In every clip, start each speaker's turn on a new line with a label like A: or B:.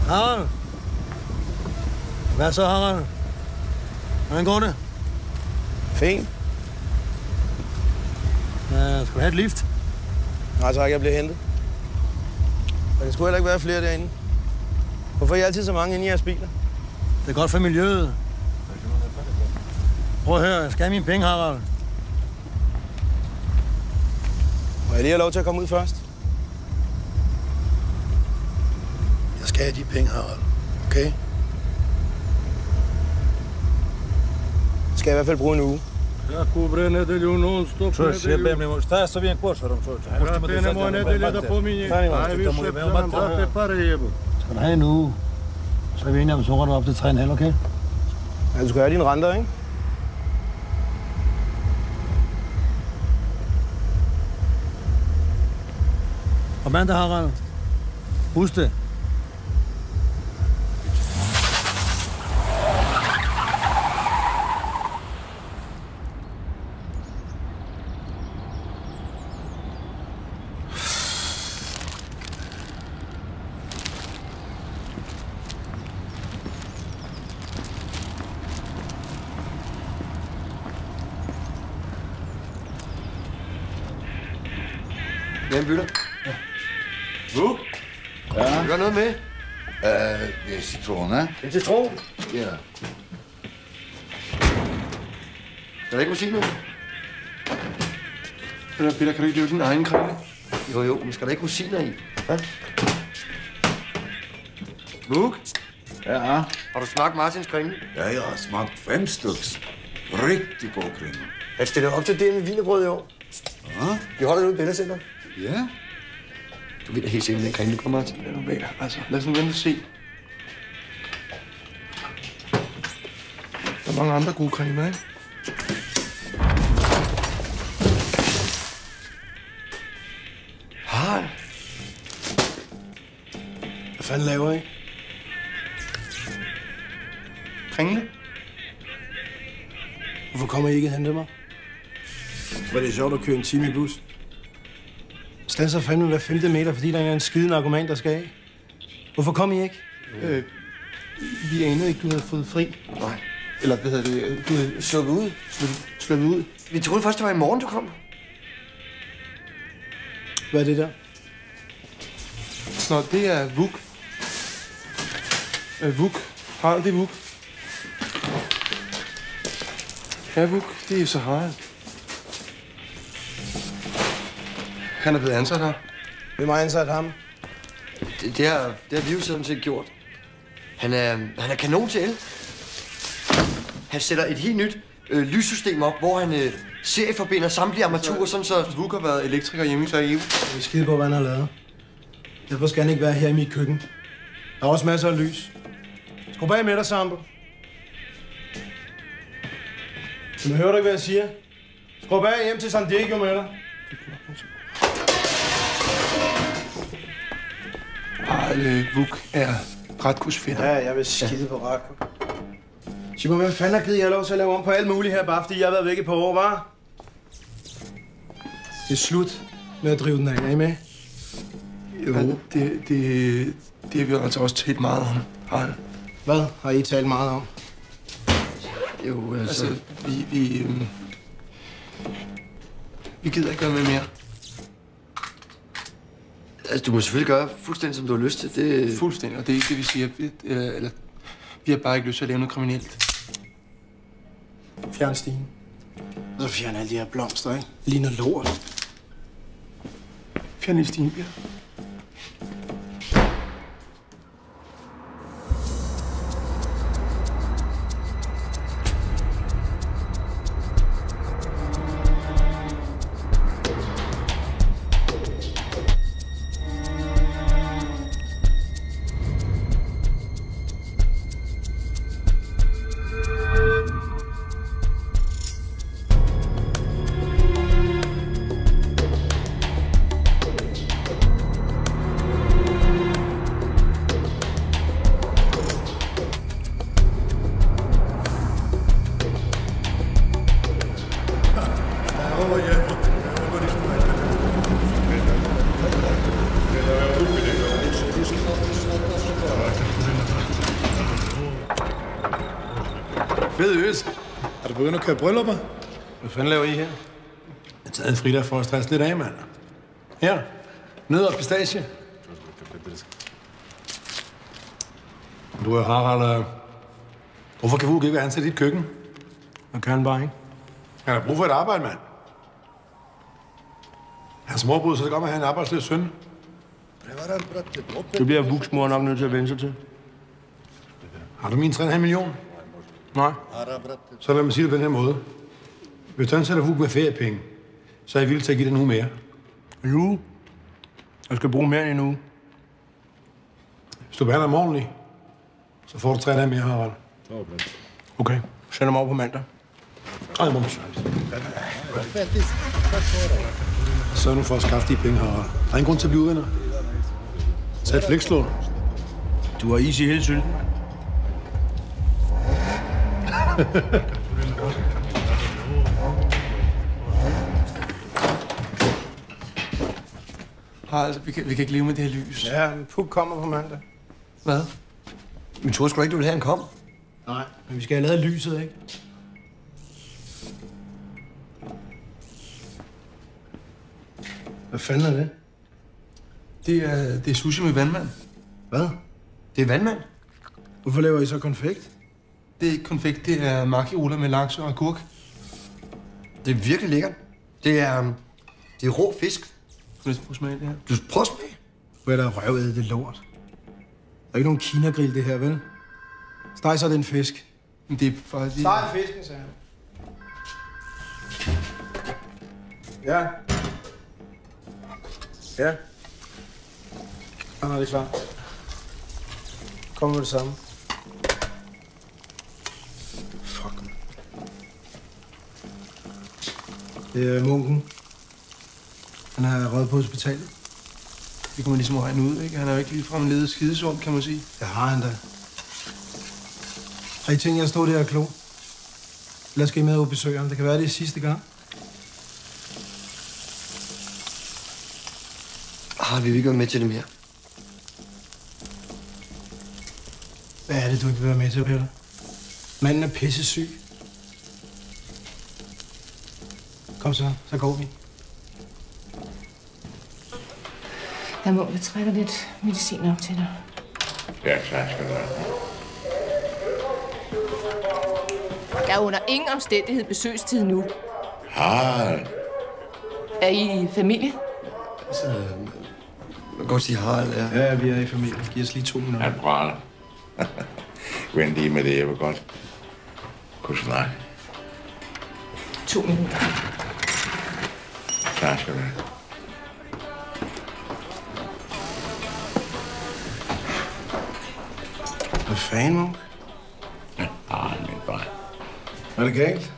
A: Harald? Hvad så, Harald? Hvordan går det?
B: Fint.
A: Skal du have et lift?
B: Nej tak, jeg bliver hentet. Men der skulle heller ikke være flere derinde. Hvorfor er I altid så mange inde i jeres biler?
A: Det er godt for miljøet. Prøv at høre, jeg skal have mine penge, Harald.
B: Må jeg lige have lov til at komme ud først?
A: Jeg skal have de penge, Harald. Okay?
B: Skal jeg i hvert fald bruge en uge.
C: Всяку вре неделю нон-стоп неделю.
D: Šta se vidim košarom, čovječe?
C: Rapinemo nedelje da pominje. Najviše nam date pare jebo.
A: Skal du have en uge, så er vi enige om, så går du op til 3,5, okay?
B: Ja, du skal have dine renter, ikke?
A: Og mandag, Harald. Husk det.
E: Hvem bytter? Ja. Vuk?
F: Ja.
E: Du gør noget med?
F: Det er citron, ja?
E: En citron?
F: Ja.
E: Er der ikke musik nu?
C: Peter, kan du ikke løbe din egen kringle?
E: Jo, men skal der ikke rosiner i? Hvad? Vuk?
F: Ja.
E: Har du smagt Martins kringle?
F: Ja, jeg har smagt 5 stykker. Rigtig god kringle.
E: Han stiller op til det med wienerbrød i år.
F: Ja?
E: Vi holder nu i billedcenter.
F: Ja?
E: Du ved da helt sikkert, den kringle kommer, Martin.
C: Lad nu være, altså. Lad os nu vente og se. Der er mange andre gode kringler, ikke?
E: Harald.
B: Hvad fanden laver I?
C: Kringle?
B: Hvorfor kommer I ikke og henter mig? Var det sjovt at køre en time i bus? Standser fandme hver 5. meter, fordi der er en skide narkoman, der skal af. Hvorfor kom I ikke?
C: Vi anede ikke, du havde fået fri.
E: Nej.
C: Eller hvad hedder det? Du havde
E: Sluppet ud.
C: sluppet ud.
E: Vi troede først, det var i morgen, du kom.
B: Hvad er det der?
C: Nå, det er Vuk. Vuk. Harald, det er Vuk. Ja, Vuk, det er så Harald. Han er blevet ansat her.
B: Hvem har ansat ham?
E: Det har vi jo sådan set gjort. Han er kanon til el. Han sætter et helt nyt lyssystem op, hvor han serieforbinder samtlige armaturer, sådan så...
C: Vuk har været elektriker hjemme i Sarajevo.
B: Jeg er skide på, hvad han har lavet. Derfor skal han ikke være her i mit køkken. Der er også masser af lys. Skru bag med dig, Sambo. Du hører du ikke, hvad jeg siger? Skru bag hjem til San Diego med dig.
C: Harald Vuk er retkusfætter.
B: Ja, jeg vil skide på Ratko. Sig mig, hvem fanden har givet jer lov til at lave om på alt muligt her, bare fordi jeg har været væk et par år, var? Det er slut med at drive den af. Er I med?
C: Jo, det har vi altså også talt meget om, Harald.
B: Hvad har I talt meget om?
E: Jo,
C: Altså, vi gider ikke være med mere.
E: Altså, du må selvfølgelig gøre fuldstændig, som du har lyst til. Det...
C: Fuldstændig, og det er ikke det, vi siger. Eller, vi har bare ikke lyst til at lave noget kriminelt.
B: Fjern stigen. Og så fjern alle de her blomster, ikke? Ligner lort.
C: Fjern lige stigen, Peter.
A: Øs. Er du begyndt at køre bryllupper?
B: Hvad fanden laver I her?
A: Jeg har taget en fridag for at stresse lidt af, mand. Her. Nødder og pistache. Du er Harald. Hvorfor kan Vuk ikke være ansat i dit køkken?
B: Og kan han bare ikke?
A: Han har brug for et arbejde, mand. Hans mor bryder sig godt med at have en arbejdsløs søn.
B: Det bliver Vuks mor nok nødt til at vende sig til.
A: Har du min 3,5 millioner?
B: Nej.
A: Så lad mig sige det på den her måde. Hvis du ansætter Vuk med feriepenge, så er jeg villig til at give den uge mere.
B: En uge? Jeg skal bruge mere end en uge.
A: Hvis du behandler ham ordentligt, så får du 3 dage mere, Harald.
B: Okay. Send dem over på mandag.
A: Ej, mums. Så nu for at skaffe de penge, Harald. Der er ingen grund til at blive uvenner. Tag et flekslån.
B: Du har is i hele sylten.
C: Altså, vi kan ikke leve med det her lys.
B: Ja, Puk kommer på mandag.
C: Hvad?
E: Men troede sgu ikke, du ville have, han kom.
B: Nej, men vi skal have lavet lyset, ikke? Hvad fanden er det?
C: Det er sushi med vandmand.
B: Hvad?
E: Det er vandmand.
B: Hvorfor laver I så konfekt?
C: Det er ikke konfekt, det er makrioler med laks og agurk.
E: Det er virkelig lækkert. Det er rå fisk.
C: Kan du prøve at smage det her?
E: Du prøv at smage.
B: Hvor er der røvet det lort? Der er ikke nogen kinagrill, det her, vel? Steg så den fisk.
C: Men det er faktisk...
B: Steg fisken, sagde han. Ja. Ja. Han er det klar. Kom med det samme. Fuck. Det er munken. Han har røget på hospitalet.
C: Det kan man ligesom regne ud, ikke? Han er jo ikke ligefrem ledet skidesund, kan man sige.
B: Det har han da. Har I tænkt jer at stå der og klo? Lad os gå med og besøge ham. Det kan være, det er sidste gang.
E: Vi vil ikke være med til det mere.
B: Hvad er det, du ikke vil være med til, Peter? Manden er pissesyg. Kom så går vi.
D: Jeg må trække lidt medicin op til dig.
F: Ja, tak skal du have.
D: Jeg er under ingen omstændighed besøgstid nu.
F: Harald.
D: Er I familie?
E: Man kan godt sige Harald, ja.
B: Ja, vi er i familie. Giv os lige 2 minutter.
F: Han brænder. Vent lige med det, jeg vil godt kunne snakke.
D: 2 minutter.
F: Tak skal du have.
B: Hvad fanden, Munk?
F: Min dreng.
B: Er det galt?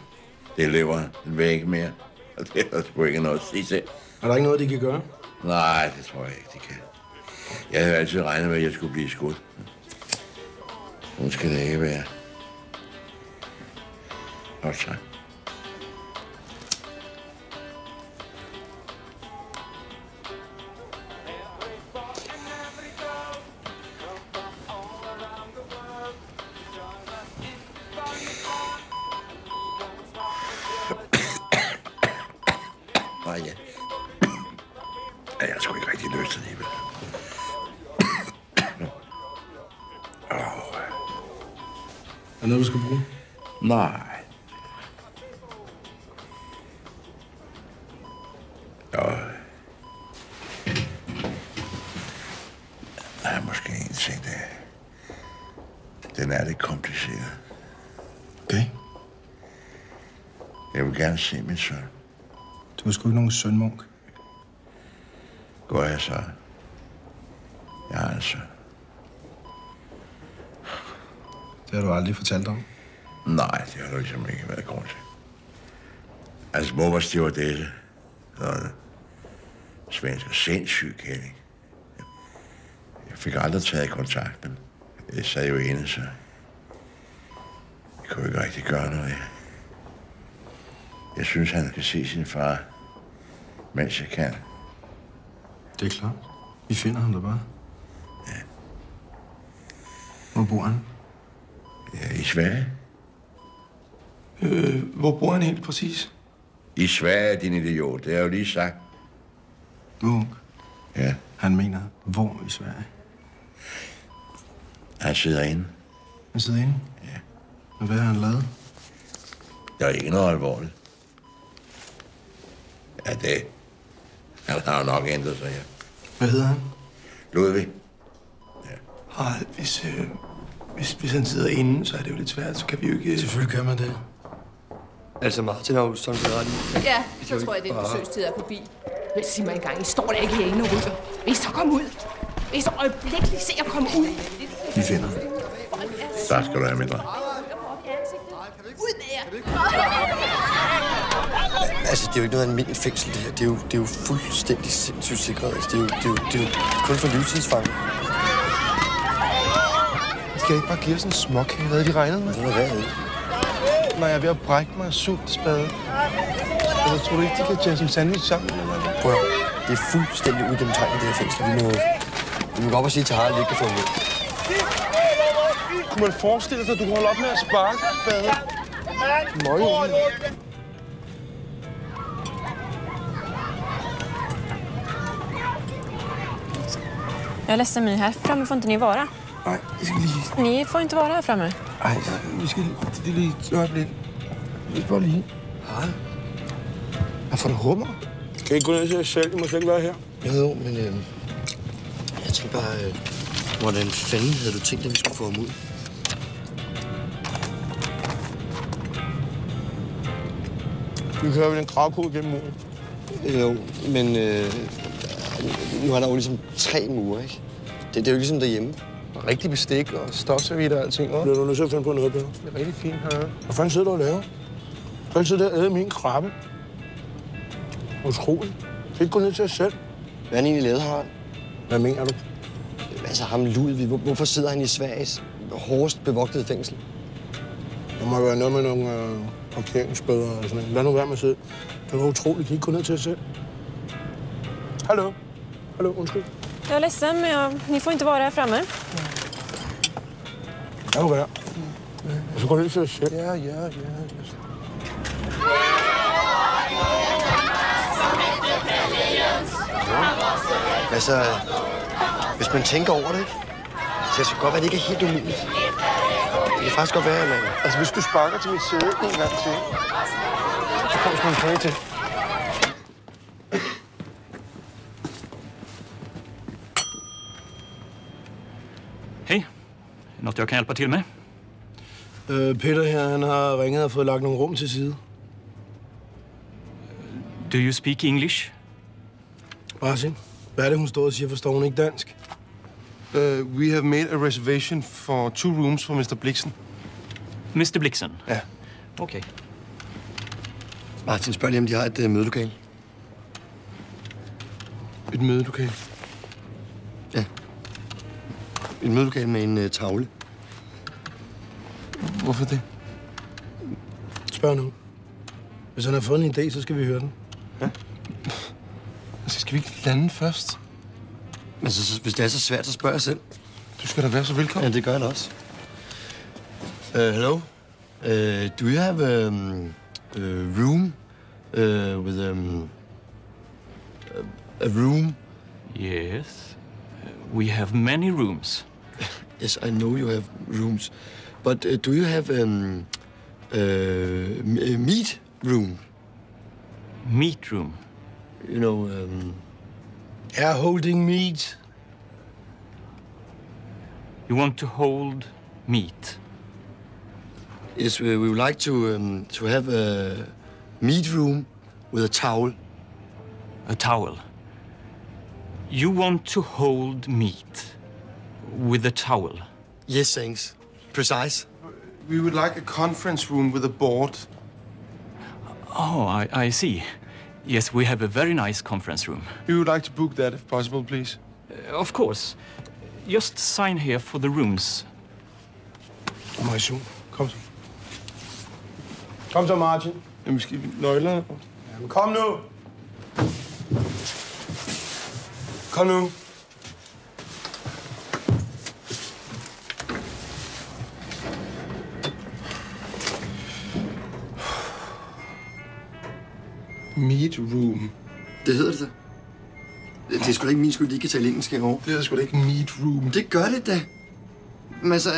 F: Det lever. Den vil ikke mere. Og det er der sgu ikke noget at sige til.
B: Er der ikke noget, de kan gøre?
F: Nej, det tror jeg ikke, de kan. Jeg havde altid regnet med, at jeg skulle blive skudt. Nu skal det ikke være. Godt så. Nej, ja. Jeg har sgu ikke rigtig lyst til det, vel?
B: Er det noget, du skal bruge?
F: Nej. Jo. Der er måske en ting, den er lidt kompliceret.
B: Okay.
F: Jeg vil gerne se min søn.
B: Du har sgu ikke nogen søn, Munk.
F: Går jeg så? Jeg har en søn.
B: Det har du aldrig fortalt om.
F: Nej, det har du ligesom ikke været grund til. Altså, mor var stewardesse. Sådan svensk og sindssyg kælling. Jeg fik aldrig taget kontakt, men jeg sad jo inde, så jeg kunne ikke rigtig gøre noget. Jeg synes, han kan se sin far, mens jeg kan.
B: Det er klart. Vi finder ham da bare.
F: Ja.
B: Hvor bor han?
F: Ja, i Sverige.
C: Hvor bor han helt præcis?
F: I Sverige, din idiot. Det har jeg jo lige sagt.
B: Munk.
F: Ja,
B: Han mener, hvor i Sverige?
F: han sidder inde.
B: Han sidder inde?
F: Ja.
B: Og hvad har han lavet?
F: Der er ikke noget alvorligt. Ja, det... Han har jo nok ændret sig, ja.
B: Hvad hedder han?
F: Ludvig.
C: Harald, hvis han sidder inde, så er det jo lidt svært. Så kan vi jo ikke...
B: Selvfølgelig kan man det.
E: Altså, Martin har jo sådan set ret i.
D: Ja, så tror jeg, den besøgstid er forbi. Men sig mig engang, I står der ikke herinde og ryger. Vil I så komme ud? Vil I så øjeblikkeligt se at komme ud?
B: Vi finder det.
F: Der skal du have mindre.
D: Ud med jer!
E: Altså, det er jo ikke noget almindeligt fængsel, det her. Det er jo fuldstændig sindssygt sikret. Altså, det er jo kun for livstidsfange.
C: Skal jeg ikke bare give os en småkage? Hvad de regnede med?
E: Det er hvad,
C: Når jeg er ved at brække mig af sultspade. Altså, tror du ikke, de kan tage en sandwich sammen? Eller hvad?
E: Prøv at høre. Det er fuldstændig ugennemtegnet, det her fængsel. Vi må gå op og sige til Harald, at vi ikke kan få ham ud.
C: Kunne man forestille sig, at du kunne holde op med at sparke spade? Møg.
G: Jag är ledsen, men här framme får inte ni vara.
C: Nej, vi skal lige...
G: Ni får inte vara här framme.
C: Ej, vi skal lige et øjeblik. Vi skal bare lige... Harald? Hvad får du hummer?
B: Kan I ikke gå ned til jer selv? I må slet ikke være her.
E: Jo, men jeg tænkte bare, hvordan fanden havde du tænkt, at vi skulle få ham ud?
B: Vi kører vel en gravkode gennem muren.
E: Jo, men nu har der jo ligesom 3 mure, ikke? Det er jo ligesom derhjemme.
C: Rigtig bestik og stofserviet og alting, hva'?
B: Bliver du nødt til at finde på noget, Peter?
C: Det er rigtig fint, her.
B: Hvad fanden sidder du og laver? Du sidder der og æder min krabbe. Utroligt. Du kan ikke gå ned til jer selv.
E: Hvad har han egentlig lavet, Harald?
B: Hvad mener du?
E: Altså ham Ludvig, hvorfor sidder han i Sveriges hårdest bevogtede fængsel?
B: Der må være noget med nogle parkeringsbøder og sådan noget. Lad nu være med at sidde. Det var utroligt. Kan I ikke gå ned til jer selv? Hallo? Hallo, undskyld.
G: Jag är ledsen, men ni får inte vara här framme.
B: Lad nu være. Og så gå ned til jer selv.
C: Ja.
E: Altså, hvis man tænker over det, ikke? Så det kan godt være, det ikke er helt umuligt. Det kan faktisk godt være, at man...
C: Altså, hvis du sparker til mit sæde en gang til, så kommer du en kage til.
H: Hej. Något jag kan hjälpa till med?
B: Peter her, han har ringet og fået lagt nogle rum til side.
H: Do you speak English?
B: Martin, hvad er det, hun står og siger? Forstår hun ikke dansk?
C: We have made a reservation for 2 rooms for Mr. Blixen.
H: Mr. Blixen?
C: Ja.
H: Okay.
E: Martin, spørg lige, om de har et mødelokale.
C: Et mødelokale.
E: Ja. Et mødelokale med en tavle.
C: Hvorfor det?
B: Spørg nu. Hvis han har fået en idé, så skal vi høre den.
C: Altså, skal vi ikke lande først?
E: Men så, hvis det er så svært, så spørger jeg selv.
C: Du skal da være så velkommen.
E: Ja, det gør jeg også. Hello. Do you have a room with a room?
H: Yes. We have many rooms.
E: Yes, I know you have rooms. But do you have a meat room?
H: Meat room.
E: You know,
B: Er holding meat.
H: You want to hold meat?
E: yes, we would like to have a meat room with a towel.
H: A towel. You want to hold meat with a towel?
E: Yes, thanks. Precise.
C: We would like a conference room with a board.
H: Oh, I see. Yes, we have a very nice conference room.
C: We would like to book that, if possible, please.
H: Of course. Just sign here for the rooms.
B: Maration. Kom så. Kom så, Martin.
C: Jamen, skal vi nøglerne?
B: Jamen, kom nu. Kom nu.
C: Meat room.
E: Det hedder det da. Det er sgu da ikke min skyld, de ikke kan tale engelsk herovre.
C: Det er sgu da ikke meat room.
E: Det gør det da. Men altså,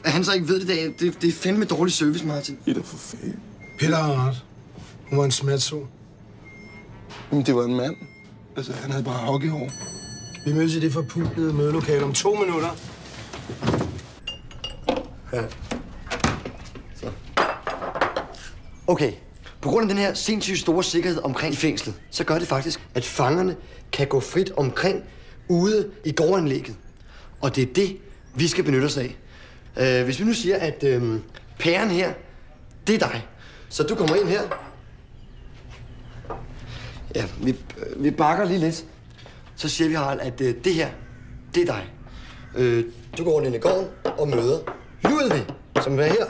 E: at han så ikke ved det, det er fandme dårlig service, Martin.
C: Det er da for fanden.
B: Peter har ret. Hun var en smatso.
C: Men det var en mand. Altså, han havde bare hockeyhår.
B: Vi mødes i det forpuplede mødelokale om 2 minutter.
E: Ja. Så. Okay. På grund af den her sindssygt store sikkerhed omkring fængslet, så gør det faktisk, at fangerne kan gå frit omkring ude i gårdanlægget. Og det er det, vi skal benytte os af. Hvis vi nu siger, at pæren her, det er dig. Så du kommer ind her. Ja, vi bakker lige lidt. Så siger vi, Harald, at det her, det er dig. Du går ind i gården og møder Ludvig, som er her.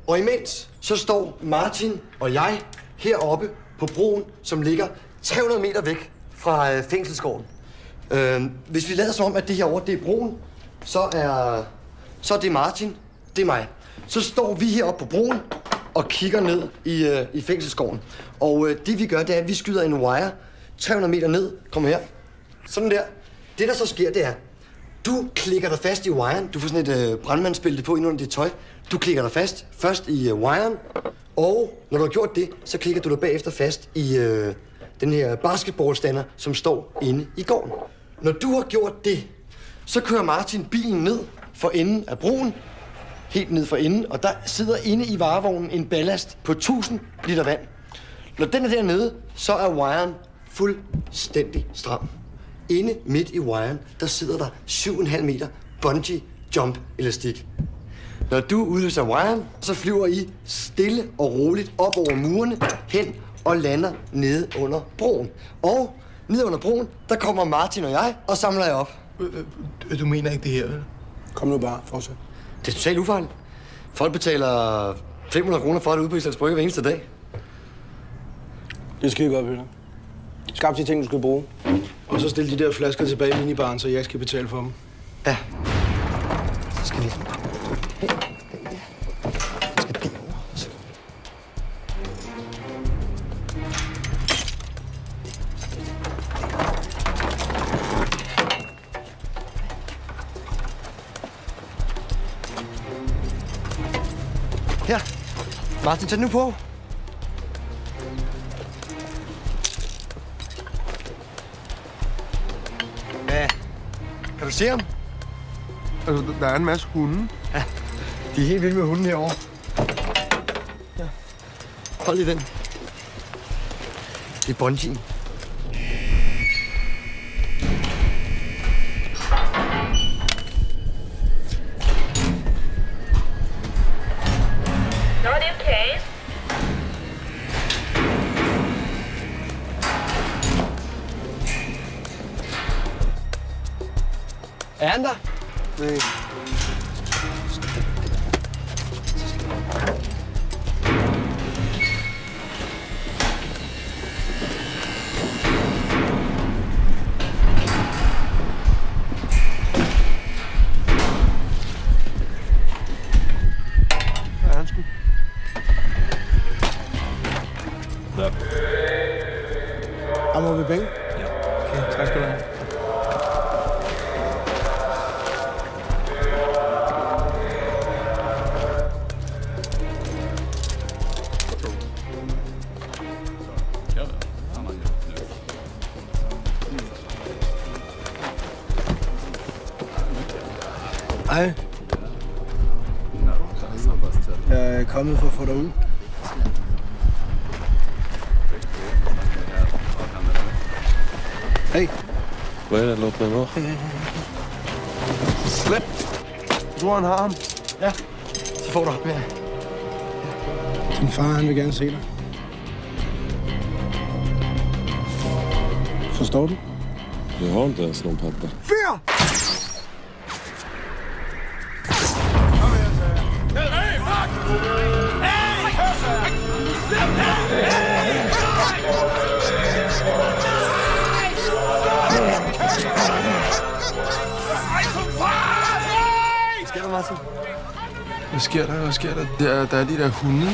E: Og imens, så står Martin og jeg heroppe på broen, som ligger 300 meter væk fra fængselsgården. Hvis vi lader som om, at det herovre, det er broen, så er det Martin, det er mig. Så står vi heroppe på broen og kigger ned i fængselsgården. Og det vi gør, det er, at vi skyder en wire 300 meter ned. Kom her. Sådan der. Det der så sker, det er, du klikker dig fast i wiren. Du får sådan et brandmandsbælte på ind under dit tøj. Du klikker dig fast først i wiren, og når du har gjort det, så klikker du dig bagefter fast i den her basketballstander, som står inde i gården. Når du har gjort det, så kører Martin bilen ned for enden af broen, helt ned for enden, og der sidder inde i varevognen en ballast på 1000 liter vand. Når den er dernede, så er wiren fuldstændig stram. Inde midt i wiren, der sidder der 7,5 meter bungee jump elastik. Når du udløser wiren, så flyver I stille og roligt op over murene hen og lander nede under broen. Og nede under broen, der kommer Martin og jeg og samler jer op.
C: Du mener ikke det her, vel? Kom nu bare, fortsæt.
E: Det er totalt ufarligt. Folk betaler 500 kroner for at ude på Islands Brygge hver eneste dag.
B: Det er skide godt, Peter. Skab de ting, du skal bruge. Og så stil de der flasker tilbage i minibaren, så jeg skal betale for dem.
E: Ja. Så skal vi... Her. Martin, tag den nu på. Ja. Kan du se ham?
C: Altså, der er en masse hunde.
E: Ja, de er helt vilde med hunden herovre. Ja. Hold lige den. Det er bungee. Er han der?
C: Nej. Hvad er han sgu?
B: Ammer vi penge? Ja. Okay, tak skal du have. Hej. Jeg er kommet for at få dig ud. Hej.
C: Hvad er det, luk mig nu? Slip! Jeg tror, han har ham.
E: Ja, så får du ham her.
B: Din far, han vil gerne se dig. Forstår du?
C: Jag har inte ens någon pappa.
B: Fyr!
E: Hvad sker der, Martin?
C: Hvad sker der? Hvad sker der? Der er de der hunde.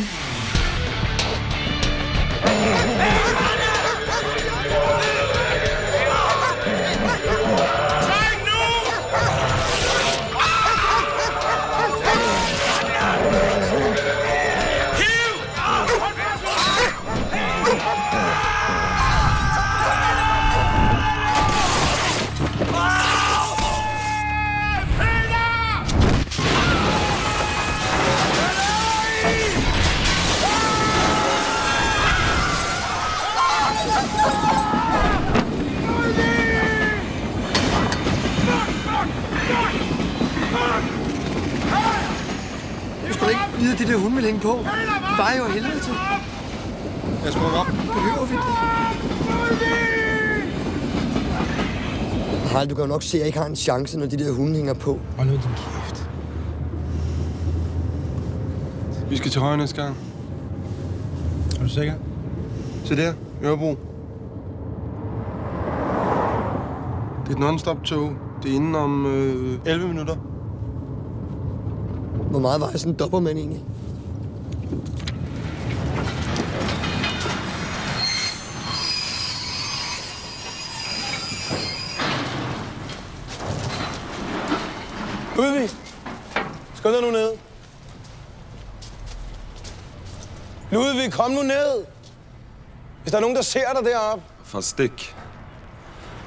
E: skulle ikke vide, at det der hun ville hænge på. Det var jo helvede til.
B: Jeg sprang op.
E: Behøver vi det? Harald, du kan jo nok se, at jeg ikke har en chance, når de der hunde hænger på.
B: Og nu din kæft. Vi skal til højre næste gang. Er du sikker? Se der, Ørebro. Det er et non-stop-tog. Det er inden om 11 minutter.
E: Hvor meget vejer sådan en Dobermann egentlig?
B: Ludvig! Skynd dig nu ned. Ludvig, kom nu ned! Hvis der er nogen, der ser dig deroppe.
I: Fast stik.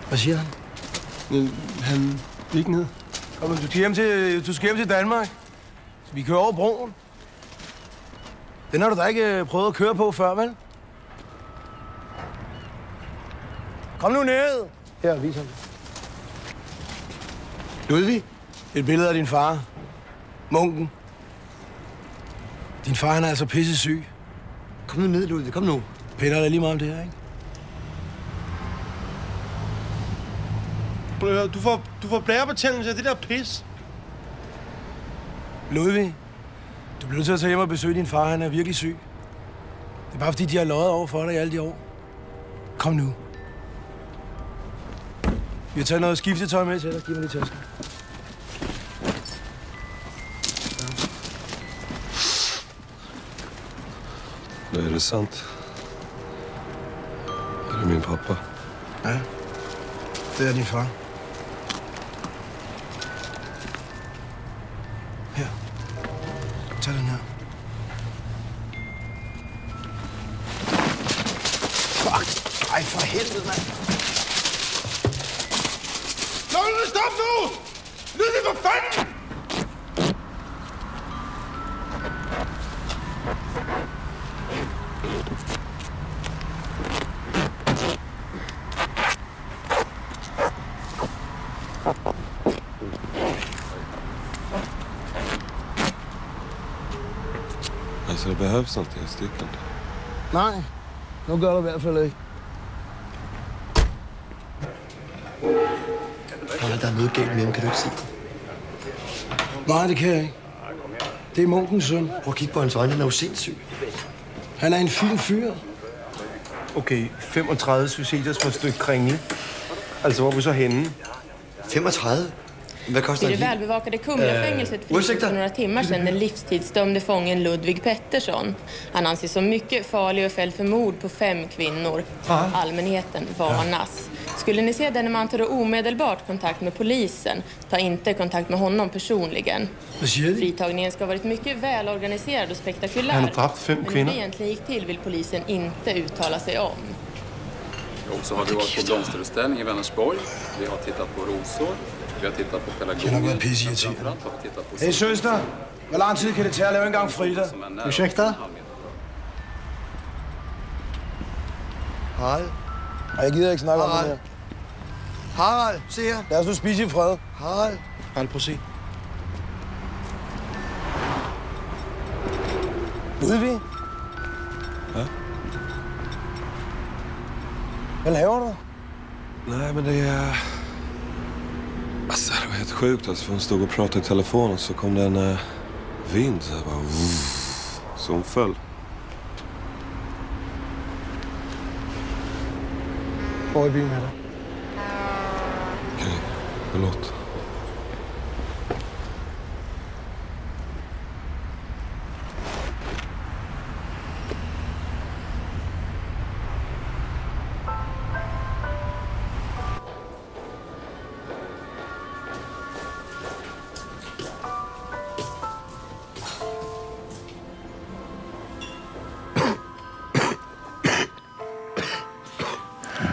B: Hvad siger han? Han gik ned. Kom, du skal hjem til Danmark. Vi kører over broen. Den har du da ikke prøvet at køre på før, vel? Kom nu ned! Her, vis ham. Ludvig, et billede af din far. Munken. Din far, han er altså pisse syg.
E: Kom nu ned, Ludvig. Kom nu.
B: Peter, er lige meget om det her, ikke? Du får blærebetændelse af det der pis. Ludvig, du bliver nødt til at tage hjem og besøge din far. Han er virkelig syg. Det er bare fordi, de har løjet over for dig i alle de år. Kom nu. Vi har taget noget skiftetøj med til dig. Giv mig lige tasken.
I: Nej, är det sant? Är det min pappa?
B: Ja, det er din far. Her. Tag den her. Fuck! Ej, for helvede, mand! Stop nu! Ludvig, for fanden!
I: Alltså, det behövs inte i stycken.
B: Nej, nu gør du i hvert fald ikke.
E: Der er noget galt med ham, kan du ikke se?
B: Nej, det kan jeg ikke. Det er munkens søn.
E: Prøv at kigge på hans øjne, han er jo sindssyg.
B: Han er en fin fyr.
J: Okay, 35 suicider på et stykke kringle. Altså, hvor er vi så henne?
E: 35? Vad kostar
K: I det välbevakade Kumlafängelset frigavs för några timmar sedan den livstidsdömde fången Ludvig Pettersson. Han anses som mycket farlig och fälld för mord på 5 kvinnor. Allmänheten varnas. Skulle ni se denne man ta omedelbart kontakt med polisen. Ta inte kontakt med honom personligen. Fritagningen ska ha varit mycket välorganiserad och spektakulär.
J: Han har dræbt 5 kvinder.
K: Men hur det egentligen gick till vill polisen inte uttala sig om.
L: Och så har vi varit på blomsterutställning i Vänersborg. Vi har tittat på rosor. Vi har tittat på pelargonier.
B: Hey søster, hvor lang tid kan det tage at lave en gang Frida?
E: Ursäkta? Harald?
B: Og jeg gider ikke snakke om det her.
E: Harald, se her.
B: Lad os nu spise i fred.
E: Harald.
B: Harald, prøv at se. Ludvig?
I: Ja?
B: Hvad laver du?
I: Nej, men det är... Alltså, det var helt sjukt. Alltså, hon stod och pratade i telefon och så kom det en vind så här bara... Så hon föll.
B: Hvor i byen er der?
I: Okej, förlåt.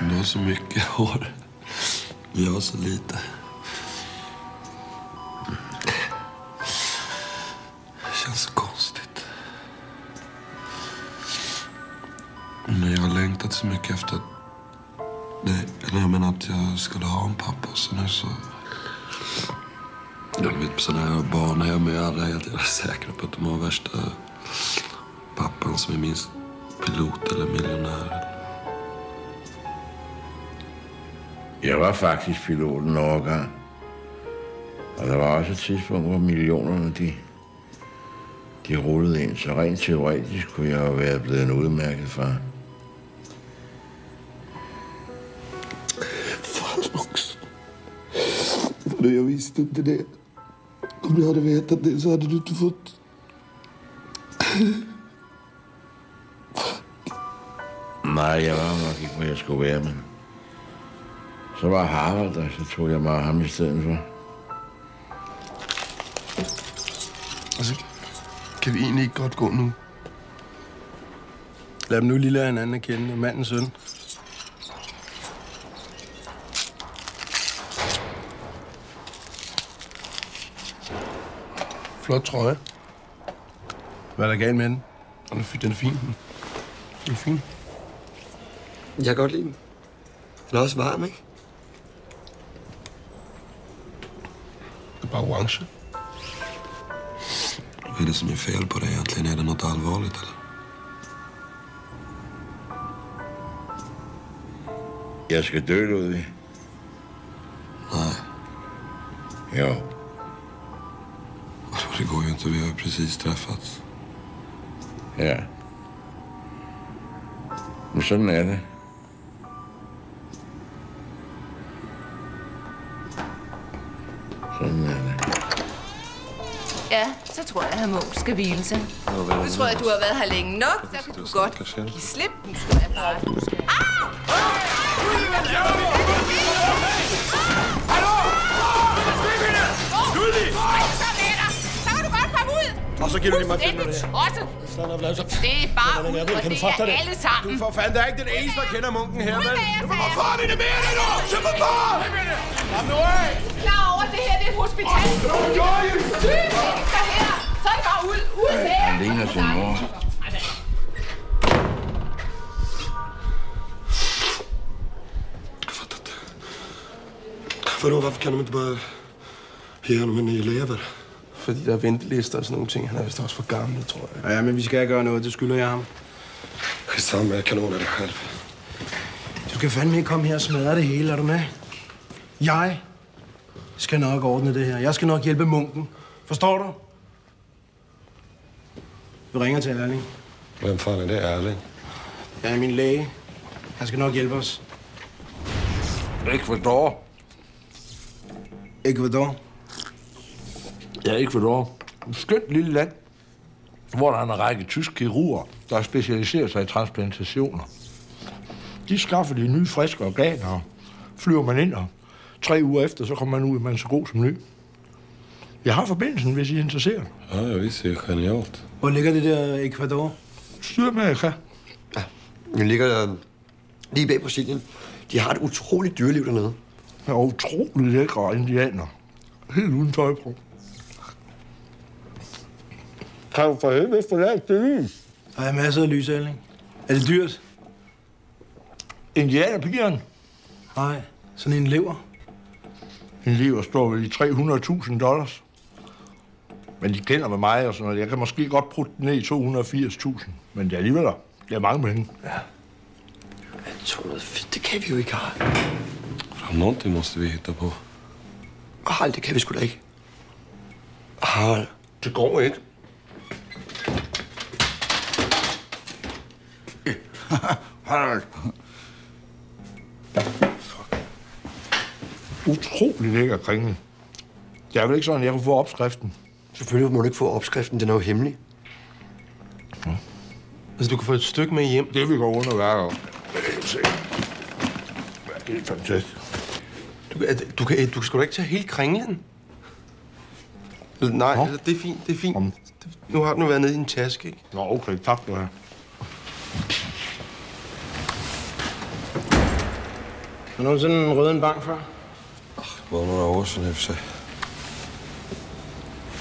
I: Du har så mycket hår. Jag har så lite. Det känns så konstigt. Men jag har längtat så mycket efter det. Eller jag menar att jag skulle ha en pappa. Så nu så... Jag vet sådana här barn här med alla är jag säker på att de har värsta pappan som är minst pilot eller miljonär.
F: Jeg var faktisk piloten en overgang. Og der var også et tidspunkt, hvor millionerne, de rullede ind. Så rent teoretisk kunne jeg jo være blevet en udmærket far.
C: Max. För jag visste inte det. Om jag hade vetat det så hade du inte fått...
F: Nej, jeg var nok ikke, hvor jeg skulle være, men... Så var Harald, og så tog jeg mig ham i stedet for.
C: Altså, kan vi egentlig ikke godt gå nu?
B: Lad dem nu lige lade hinanden at kende. Mandens søn. Flot trøje. Hvad er der galt med den? Den er fin. Den er fin.
E: Jeg kan godt lide den. Den er også varm, ikke?
B: Det er bare orange.
I: Vad är det som är fel på det egentligen? Är det något allvarligt eller?
F: Jeg skal dø, Ludvig.
I: Nej.
F: Jo.
I: Det går ju inte, vi har ju precis träffats.
F: Ja. Men sådan er det. Sådan er det.
D: Ja, så tror jeg, at hr. Munch skal hvile sig. Nu tror jeg, du har været her længe nok, så kan du godt give slip. Nu tror jeg bare, du skal... Au! Hallo! Ludvig! Så med dig! Så kan du godt komme ud!
B: Og så giver du lige mig 5 minutter her.
D: Det er bare ud, og det er alle sammen.
B: Du for fanden, der er ikke den eneste, der kender munken her, vel? Hvor fanden er det mere, det nu? Så for fanden! Kom nu af!
D: Klar over, det her det er et hospital. Så her, så er det bare ud. Ud her!
F: Han ligner sin mor.
C: Vadå, hvorfor kan man ikke bare her, når man er i læger,
B: Fordi der er ventelister og sådan nogle ting. Han er vist også for gammel, tror jeg. Ja, men vi skal gøre noget. Det skylder jeg ham.
C: Sammen med kanon af dig selv.
B: Du skal fandme ikke komme her og smadre det hele, er du med? Jeg skal nok ordne det her. Jeg skal nok hjælpe munken. Forstår du? Vi ringer til Erling.
I: Hvem fanden er det, Erling?
B: Jeg er min læge. Han skal nok hjælpe os.
F: Ecuador.
B: Ecuador?
M: Ja, Ecuador. Et skønt lille land, hvor der er en række tyske kirurger, der specialiserer sig i transplantationer. De skaffer de nye, friske organer, og flyver man ind, og 3 uger efter, så kommer man ud, man er så god som ny. Jeg har forbindelsen, hvis I er interesseret.
I: Ja, jag visste ju genialt.
B: Hvor ligger det der Ecuador?
I: Sydamerika.
E: Ja, det ligger lige bag Brasilien. De har et utroligt dyreliv dernede.
M: Ja, utroligt lækre indianer. Helt uden tøj på. Kan du for helvede få lært det lys?
B: Der er masser af lys, Erling. Er det dyrt?
M: Indianerpigeren?
B: Nej, sådan en lever.
M: En lever står vel i $300.000. Men de kender med mig og sådan noget. Jeg kan måske godt putte den ned i 280.000. Men det er alligevel det er mange penge.
E: Ja. 280, det kan vi jo ikke have.
I: Någonting måste vi hitta på.
E: Harald, det kan vi sgu da ikke. Harald.
B: Det går ikke.
M: Harald. Utrolig lækker kringle. Det er vel ikke sådan, at jeg kunne få opskriften?
E: Selvfølgelig må du ikke få opskriften. Den er jo hemmelig.
B: Ja. Altså, du kan få et stykke med hjem.
M: Det vil gå under værre. Det er helt fantastisk.
B: Du kan sgu da ikke tage hele kringlen. Nej, altså, det er fint, det er fint. Nu har den jo været nede i en taske, ikke?
M: Nå, okay, tak skal du have.
B: Har du nogensinde røget en bank før?
I: Bara några år sedan i och för sig.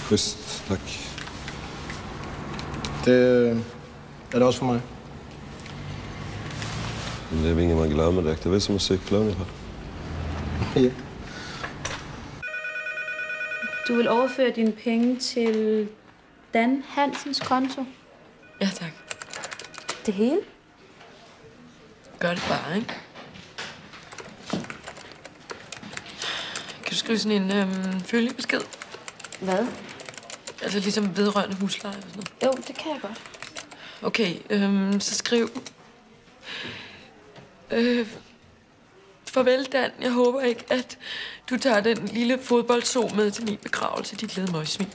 I: Schysst, tack.
B: Det er det også for mig.
I: Men det är väl ingen man glömmer direkt. Det är väl som att cykla ungefär.
B: Ja.
N: Du vil overføre dine penge til Dan Hansens konto?
O: Ja, tak.
N: Det hele?
O: Gør det bare, ikke? Kan du skrive sådan en følgebesked?
N: Hvad?
O: Altså ligesom vedrørende husleje og sådan noget.
N: Jo, det kan jeg godt.
O: Okay, så skriv... Farvel, Dan. Jeg håber ikke, at du tager den lille fodboldso med til min begravelse, dit lille møgsvin.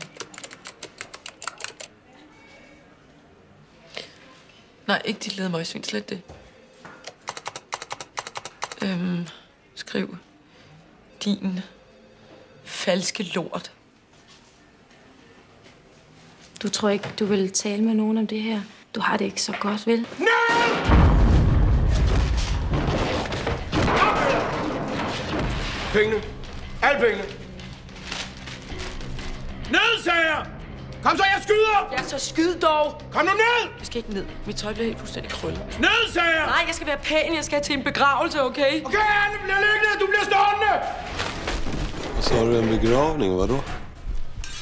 O: Nej, ikke dit lille møgsvin, slet det. Skriv din falske lort.
N: Du tror ikke, du vil tale med nogen om det her? Du har det ikke så godt, vel?
B: Nej! Pengene. Alle pengene. Ned, sagde jeg! Kom så, jeg skyder!
O: Ja, så skyd dog!
B: Kom nu ned!
O: Jeg skal ikke ned. Mit tøj bliver helt fuldstændig krøllet.
B: Ned, sagde jeg!
O: Nej, jeg skal være pæn. Jeg skal til en begravelse, okay?
B: Okay, Anne, bliver liggende! Du bliver stående!
I: Vad sa du, en begravning? Vadå?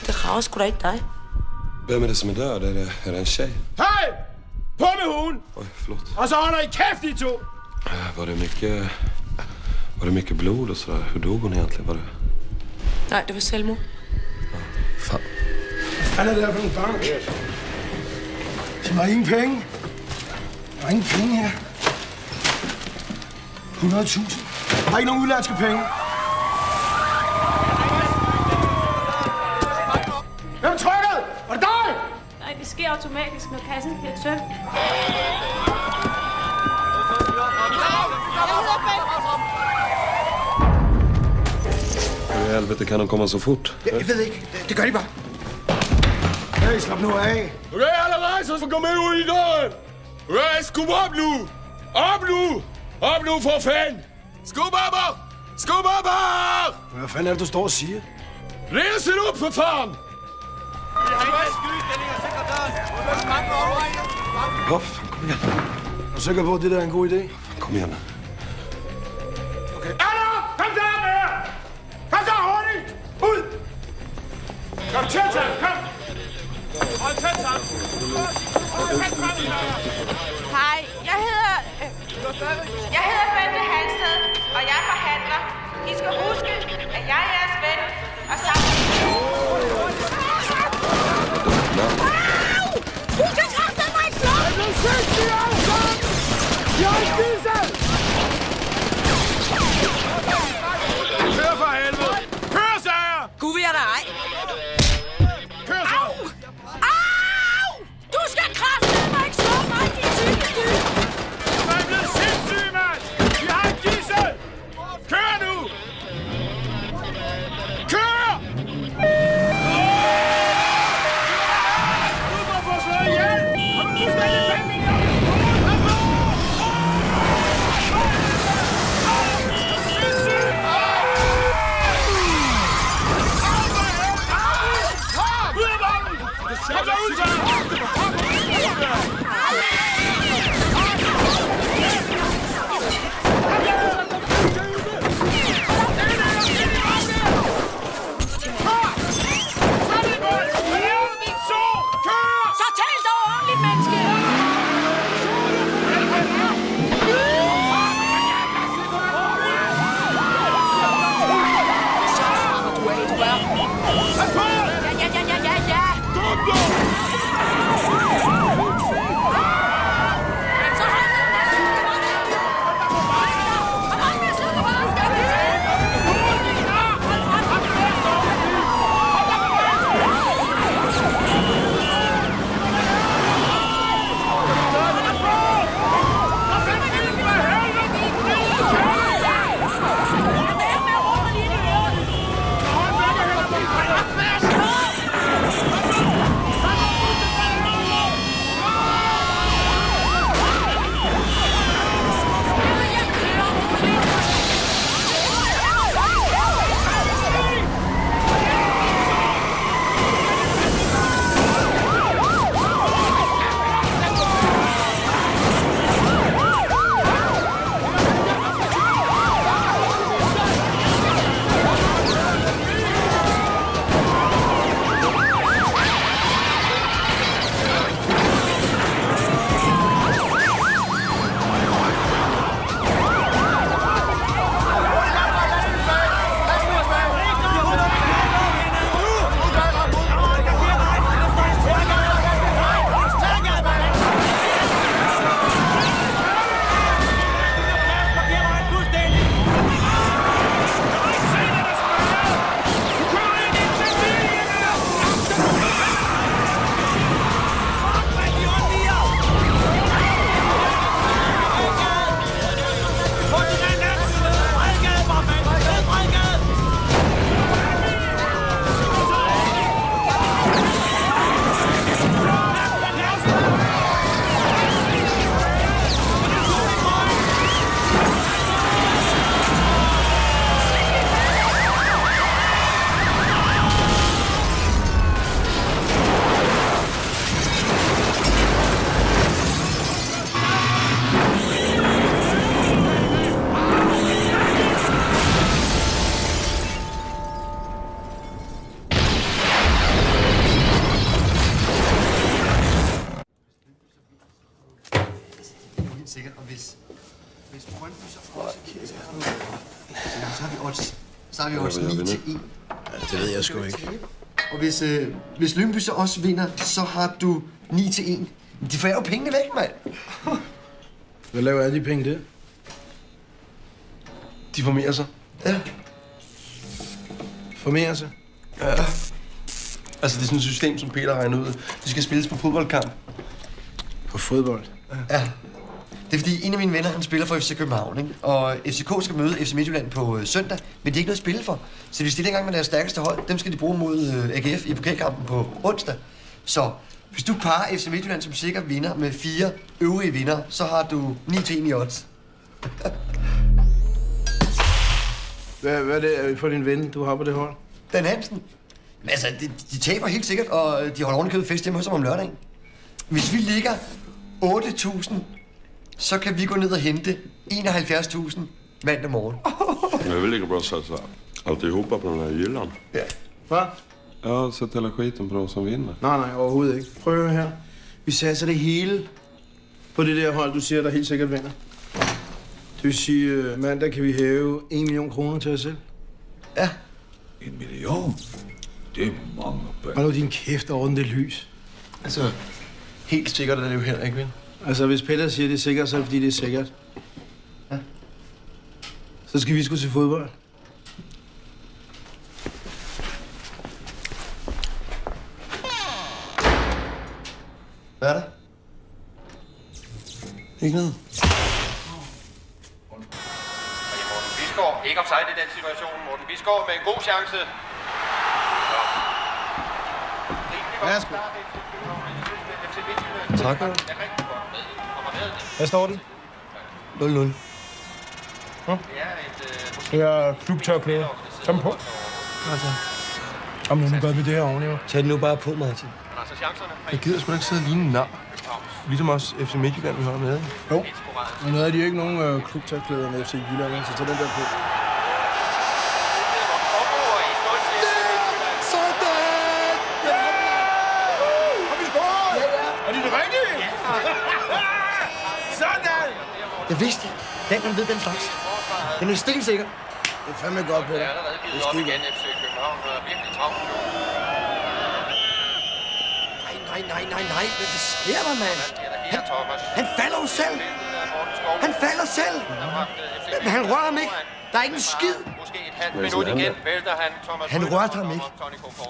O: Det rager sgu da ikke dig.
I: Vem är det som är död? Är det en tjej?
B: Hej! På med hunden!
I: Oj, förlåt.
B: Og så holder I kæft, I to!
I: Var det mycket blod och sådär? Hur dog hon egentligen? Var det...
O: Nej, det var selvmord.
I: Fan.
B: Hvad er det der for en bank? De har ingen penge. Der er ingen penge her. 100.000. Der er ikke nogen udlandske penge. Hvem trykkede? Var det dig?
N: Nej, det sker automatisk, når kassen bliver tømt.
I: Hur i helvete kan de komma så fort?
B: Jeg ved ikke. Det gør de bare. Hey, slap nu af.
P: Okay, alle rejser, så gå med ud i døren. Okay, skub op nu. Op nu. Op nu, for fanden. Skub op. Skub op.
B: Hvad fanden er det, du står og siger?
P: Læs det op, for fanden.
I: Ja, fan, kom igen.
B: Er du sikker på, at det der er en god idé?
I: Kom igen.
B: Okay. Anna, kom så med her! Kom så hurtigt! Ud! Kom tæt sammen, kom! Hold tæt sammen!
D: Hej, jeg hedder Bente Halsted, og jeg forhandler. I skal huske, at jeg er jeres ven, og sammen...
Q: Du skal kraftedeme mig ikke slå!
B: Jeg blev sindssygt afkom! Jeg har ikke gidsel! Kør for helvede! Kør, sagde jeg!
O: Gud vil jeg da ej!
B: Kør så!
Q: Au! Au! Du skal kraftedeme mig ikke slå mig, din syge dyr!
B: Du er blevet sindssyg, mand! Vi har en gidsel! Kør nu!
E: har vi også 9 til 1.
B: Ja, det ved jeg sgu ikke.
E: Og hvis Lyngby så også vinder, så har du 9 til 1. De får jo pengene væk, mand.
B: Hvad laver alle de penge der?
J: De formerer sig.
E: Ja.
B: Formerer sig?
J: Ja. Altså, det er sådan et system, som Peter regner ud. De skal spilles på fodboldkamp.
B: På fodbold?
E: Ja. Det er fordi, en af mine venner, han spiller for FC København, ikke? Og FCK skal møde FC Midtjylland på søndag, men det er ikke noget at spille for. Så de stiller engang med deres stærkeste hold. Dem skal de bruge mod AGF i pokalkampen på onsdag. Så hvis du parer FC Midtjylland som sikker vinder med 4 øvrige vinder, så har du 9 til 1 i odds.
B: Hvad er det for din ven, du har på det hold?
E: Dan Hansen. Men altså, de taber helt sikkert, og de holder ovenikøbet fest hjemme hos ham om lørdagen. Hvis vi ligger 8.000, så kan vi gå ned og hente 71.000 mandag morgen.
I: Jag vill lika bra satsa alltihopa på den här gyllan.
E: Ja.
B: Vad?
I: Ja, sätt hela skiten på de som vinner.
B: Nej, overhovedet ikke. Prøv at høre her. Vi satser det hele på det der hold, du siger, der helt sikkert vinder. Det vil sige, mandag kan vi hæve 1 million kroner til os selv.
E: Ja.
M: 1 million? Det er mange penge.
B: Hold nu din kæft over det lys.
J: Altså, helt sikkert er det jo heller ikke, vel?
B: Altså, hvis Peter siger, det er sikkert, så er det fordi, det er sikkert.
E: Ja.
B: Så skal vi sgu til fodbold.
E: Hvad er der?
B: Ikke noget.
R: Morten Bisgaard, ikke offside i den situation. Morten Bisgaard med en god chance.
B: Værsgo.
E: Tak.
B: Hvad står den?
E: 0-0.
B: Det er klubtørklæde. Tag dem på.
E: Altså.
B: Om nu gør vi det her oveni.
E: Tag den nu bare på, Martin.
J: Jeg gider sgu da ikke sidde og ligne en nar. Ligesom også FC Midtjylland, vi har med.
B: Jo. Men nu er de jo ikke nogen klubtørklæder med FC Jylland, så tag den der på.
E: Jeg vidste det. Daniel ved den slags. Den er stensikker.
B: Det er fandme godt, Peter. Det er skide godt.
R: FC København er virkelig travlt nu.
E: Nej. Hvad sker der, mand? Han falder jo selv. Han falder selv. Men han rører ham ikke. Der er ikke en skid.
R: Måske et halvt minut igen vælter han Thomas.
E: Han rørte ham ikke.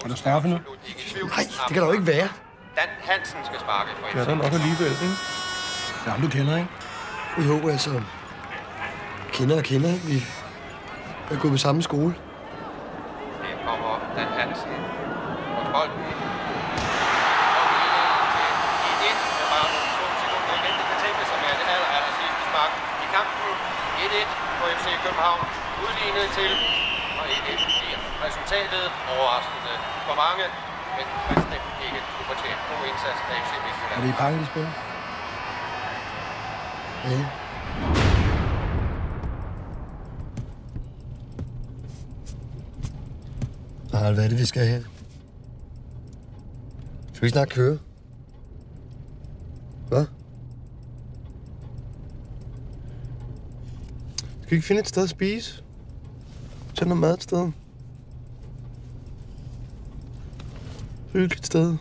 B: Er der straffe nu?
E: Nej, det kan der jo ikke være.
R: Dan Hansen skal sparke for
J: Det er der nok alligevel, ikke?
B: Det er ham, du kender, ikke?
E: Jo, altså. Kender, ikke? Vi er gået på samme skole.
R: Her kommer Dan Hansen. Bolden. Og 1-1 med bare nogle få sekunder igen. Det kan tænkes som er det aller sidste spark i kampen. 1-1 for FC København. Udlignet til. Og 1-1 bliver resultatet. Overraskende for mange. Men bestemt ikke ufortjent. God indsats af FC Midtjylland.
B: Er det i pakken, de spiller?
E: Ja. Harald, hvad er det, vi skal her? Skal vi snart køre? Hvad?
J: Skal vi ikke finde et sted at spise? Tag noget mad et sted. Hyggeligt sted.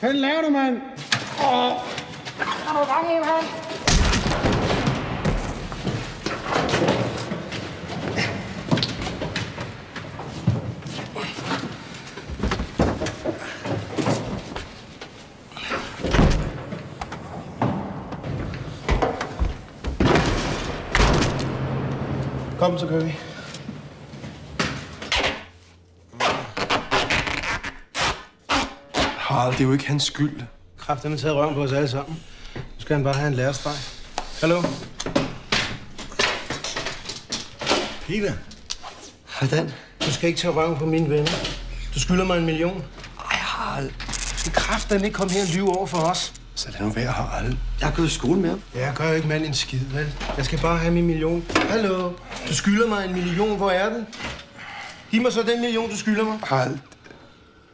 S: Hvad laver du, mand? Har du gang i, mand?
B: Kom, så kører vi. Harald, det er jo ikke hans skyld. Kræfterne har taget røven på os alle sammen. Nu skal han bare have en lærestreg. Hallo? Peter.
E: Hvordan?
B: Du skal ikke tage røven på mine venner. Du skylder mig 1 million.
E: Ej, Harald.
B: Du skal kræfterne ikke komme her og lyve over for os. Så lad nu være, Harald.
E: Jeg har gået i skole med ham.
B: Ja, jeg gør jo ikke mand en skid, vel? Jeg skal bare have min million. Hallo? Du skylder mig 1 million. Hvor er den? Giv mig så den million, du skylder mig.
C: Harald,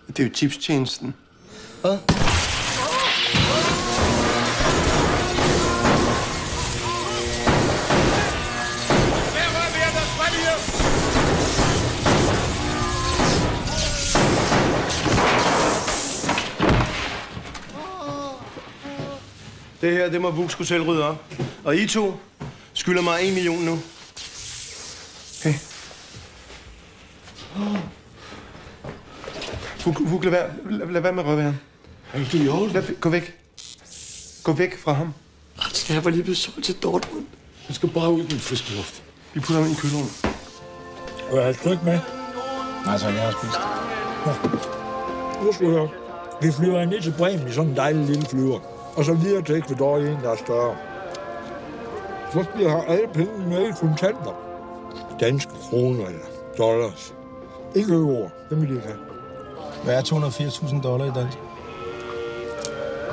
C: det er jo tipstjenesten.
B: Hvad? Det her, det må Vuk skulle selv rydde op. Og I to skylder mig 1 million nu.
C: Okay. Vuk, lad være med røveren.
M: Er du i orden?
C: Gå væk. Gå væk fra ham.
E: Jeg var lige blevet solgt til Dortmund.
M: Jeg skal bare ud i den friske luft.
C: Vi putter ham i køleren.
M: Og jeg har ikke med.
C: Nej, så jeg har spist.
M: Nu skal jeg. Vi flyver ned til Bremen i sådan en dejlig lille flyver. Og så videre til Ecuador i en, der er større. Så skal jeg have alle pengene med i kontanter. Danske kroner eller dollars. Ikke øver. Dem vil de ikke have.
B: Hvad er $280.000 i dansk?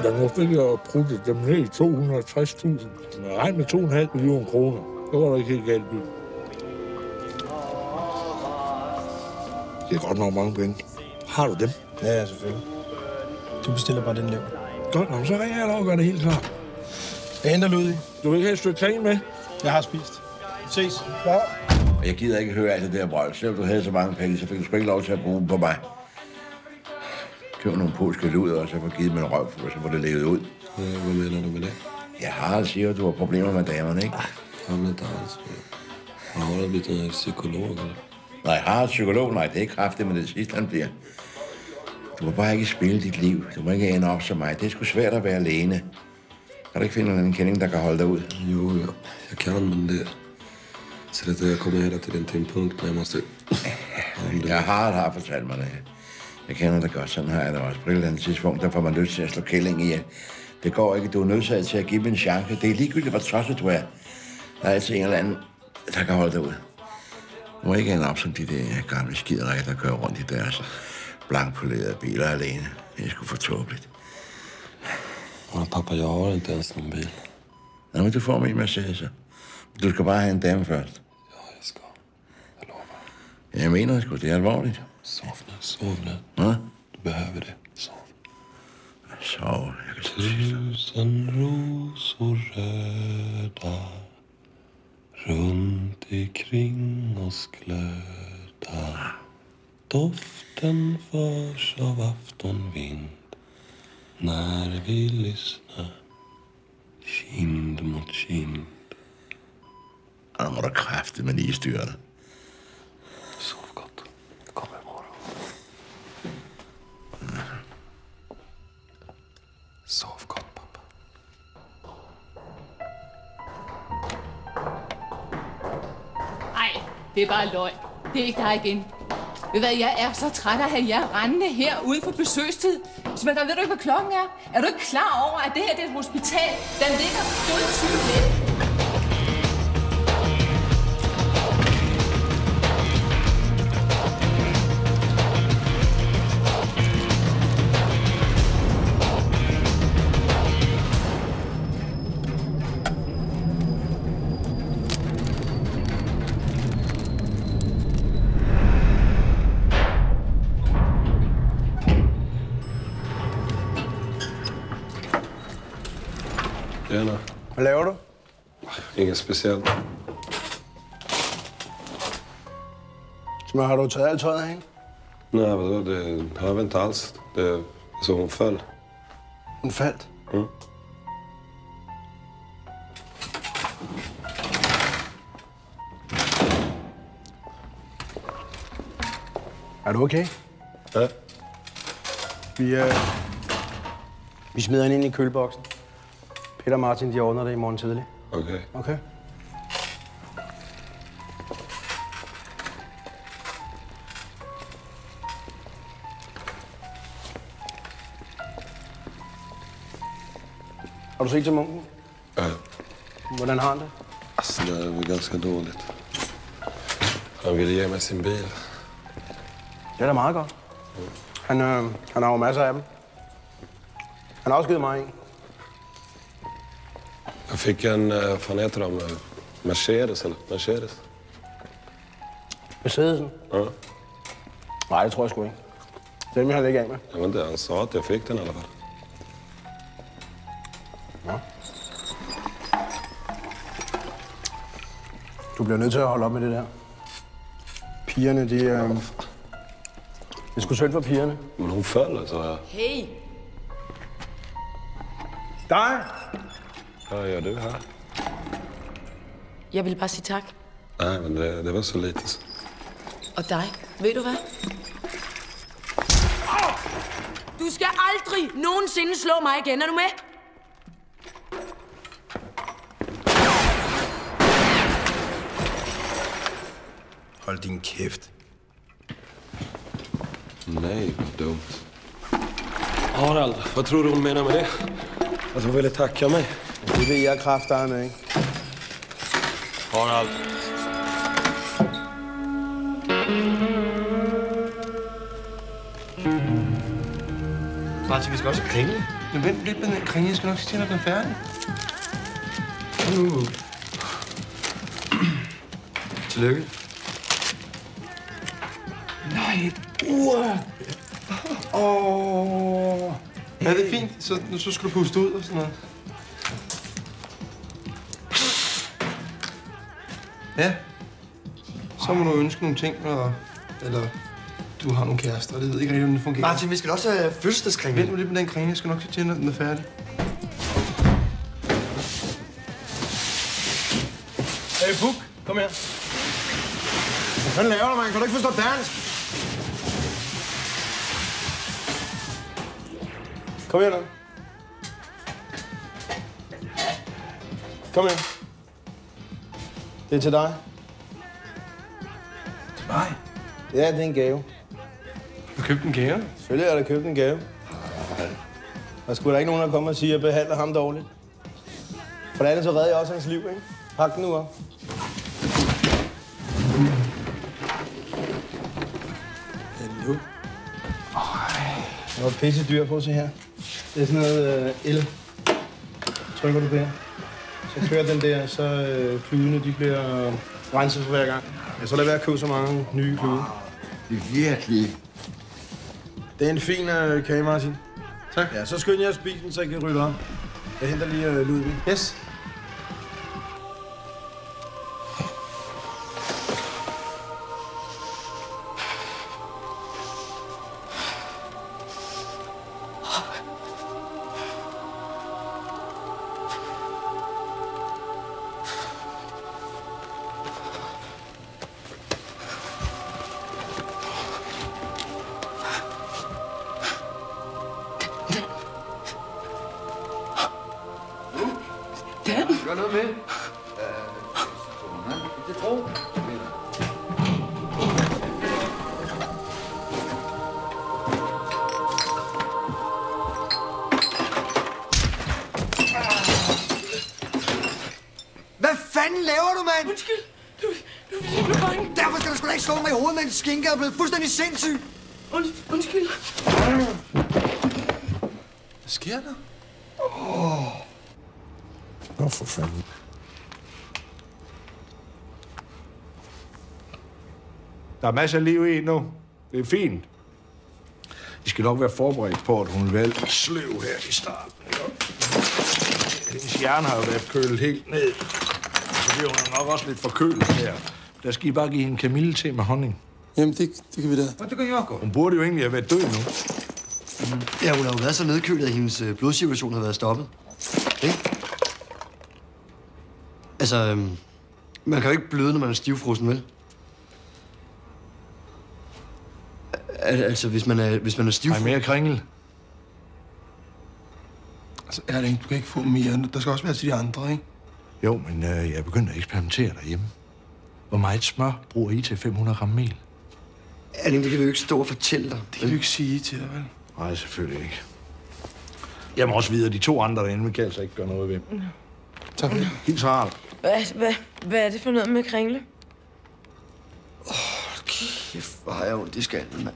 M: Jeg må ikke bruge dem ned i 260.000. Men regn med 2,5 millioner kroner. Så var der ikke helt galt bil. Det er godt nok mange penge. Har du dem?
B: Ja, selvfølgelig. Du bestiller bare den lever.
M: Godt nok, så ringer jeg dig og gør det helt klart.
B: Jeg henter Ludvig.
M: Du vil ikke have et stykke kring med?
B: Jeg har spist. Ses.
M: Ja.
F: Jeg gider ikke høre alt det der brøl. Selvom du havde så mange penge, så fik du sgu ikke lov til at bruge dem på mig. Køb nogle polske luder, og så få givet mig en røvfuld, og så får det levet ud.
I: Hvad mener du med det?
F: Jeg har siger, at du har problemer med damerne, ikke?
I: Hvad med dig? Har du blivet en psykolog, eller?
F: Nej, har en psykolog? Nej, det er ikke kraftigt, men det sidste, han bliver. Du må bare ikke spille dit liv. Du må ikke ende op som mig. Det er sgu svært at være alene. Kan du ikke finde en kending, der kan holde dig ud?
I: Jo, jeg kan, men det... Så det er, jeg kommer hela tiden til en punkt, når jeg måste...
F: Jeg har fortalt mig det. Jeg kender det godt. Sådan har jeg det også. På et eller andet tidspunkt, der får man lyst til at slå kælling ihjel. Det går ikke. Du er nødsaget til at give dem en chance. Det er ligegyldigt, hvor tosset du er. Der er altid en eller anden, der kan holde dig ud. Du må ikke ende op som de der gamle skiderikker, der kører rundt i deres blankpolerede biler alene. Det er sgu for tåbeligt.
I: Men pappa, jeg har inte ens någon bil.
F: Nej, men du får min Mercedes. Du skal bare have en dame først.
I: Ja, jeg skal. Jeg lover.
F: Jeg mener det sgu, det er alvorligt.
I: Sov nu.
F: Hvad?
I: Du behöver det. Sov.
F: Sov, jeg kan så
I: sige. Tusen rosor röda runt ikring oss glöda. Doften förs av aftonvind när vi lyssnar kind mot kind.
F: Og nu må der kræfte med lige styre dig.
I: Sov godt. Jeg kommer i morgen. Sov godt, pappa.
D: Ej, det er bare løgn. Det er ikke dig igen. Ved hvad, jeg er så træt af at have jer rendende her uden for besøgstid. Så ved du ikke, hvad klokken er? Er du ikke klar over, at det her det er et hospital? Den ligger dødsygt lidt.
I: Gärna.
B: Hvad laver du?
I: Inget speciellt.
B: Så har du taget alt tøjet af hende?
I: Nej, vadå? Det har vi inte alls. Det så hon föll.
B: Hun faldt?
I: Mm.
B: Er du okay?
I: Ja.
B: Vi smider hende ind i køleboksen. Peter og Martin, de ordner det i morgen tidlig.
I: Okay.
B: Okay. Har du set til munken?
I: Ja.
B: Hvordan har han det?
I: Alltså, det är ganska dåligt. Han ville ge mig sin bil.
B: Det er da meget godt. Han har jo masser af dem. Han har også givet mig en.
I: Jag fick en, vad heter de? Mercedes, eller? Mercedes.
B: Mercedesen?
I: Ja.
B: Nej, det tror jeg sgu ikke. Den vil han ikke af med.
I: Jag vet inte, han sa att jag fick den i alla fall.
B: Ja. Du bliver nødt til at holde op med det der. Pigerne, de er... Det er sgu synd for pigerne.
I: Men hun falder, så jeg.
Q: Hey!
B: Dig!
I: Hvad gør du her?
Q: Jeg vil bare sige tak.
I: Nej, men det var så lidt.
Q: Og dig, ved du hvad? Du skal aldrig nogensinde slå mig igen, er du med?
B: Hold din kæft.
I: Nej, vad dumt. Harald, vad tror du hon menar med det? Att hon ville tacka mig?
B: Det ved jeg kraftedeme, ikke?
I: Harald.
B: Martin, vi skal også kringle. Men vent lidt med den kringle. Jeg skal nok sige til, at den er færdig.
E: Tillykke.
B: Nej, ur. Ja, det er fint. Så skal du puste ud og sådan noget. Ja. Så må du ønske nogle ting, eller du har nogle kærester, og det ved ikke rigtig, om det fungerer.
E: Martin, vi skal også have fødselsdagskringle.
B: Vent nu lidt med den kringle. Jeg skal nok sige til, når den er færdig. Hey, Puk, kom her. Hvad fanden laver du, mand? Kan du ikke forstå dansk? Kom her, nu. Kom her. Det er til dig. Til mig? Ja, det er en gave. Du købte en gave? Selvfølgelig har jeg da købt en gave. Der skulle da ikke nogen, der kommer og sige, at jeg behandler ham dårligt. For det andet så redder jeg også hans liv, ikke? Pak den nu op. Hallo. Der var pisse dyr på, se her. Det er sådan noget el. Trykker du på her. Så kører den der, så kludene de bliver renset for hver gang. Ja, så lad være at købe så mange nye kluder.
F: Det er virkelig.
B: Det er en fin kage, Martin. Tak. Ja, så skynd jer at spise den, så jeg kan rydde op. Jeg henter lige Ludvig. Yes.
E: Gør noget med. Det tror. Hvad fanden laver du, mand?
Q: Undskyld. Du blev bange.
E: Derfor skal du sgu da ikke slå mig i hovedet med en skinke. Jeg er blevet fuldstændig sindssyg.
Q: Undskyld.
B: Hvad sker der? Nå, for fanden. Der er masser af liv i nu. Det er fint. I skal nok være forberedt på, at hun vil være sløv her i starten. Hendes hjerne har jo været kølet helt ned. Så bliver hun nok også lidt forkølet her. Der skal I bare give hende kamillete med honning.
C: Jamen, det kan vi da.
B: Og det kan jeg godt. Hun burde jo egentlig have været død nu.
E: Ja, hun har jo været så nedkølet, at hendes blodcirkulation har været stoppet. Ikke? Altså, man kan jo ikke bløde, når man er stivfrossen, vel? Altså, hvis man er stivfrossen...
B: Har I mere kringel?
C: Altså, Erling, du kan ikke få mere. Der skal også være til de andre, ikke?
B: Jo, men jeg er begyndt at eksperimentere derhjemme. Hvor meget smør bruger I til 500 gram mel?
E: Erling, det kan vi jo ikke stå og fortælle dig.
C: Det kan vi ikke sige til dig, vel?
B: Nej, selvfølgelig ikke. Jeg må også vide, at de 2 andre derinde, vi kan altså ikke gøre noget ved. Tak. Hils Harald.
O: Hvad er det for noget med Kringle?
E: Kæft, hvor har jeg ondt i skallen, mand.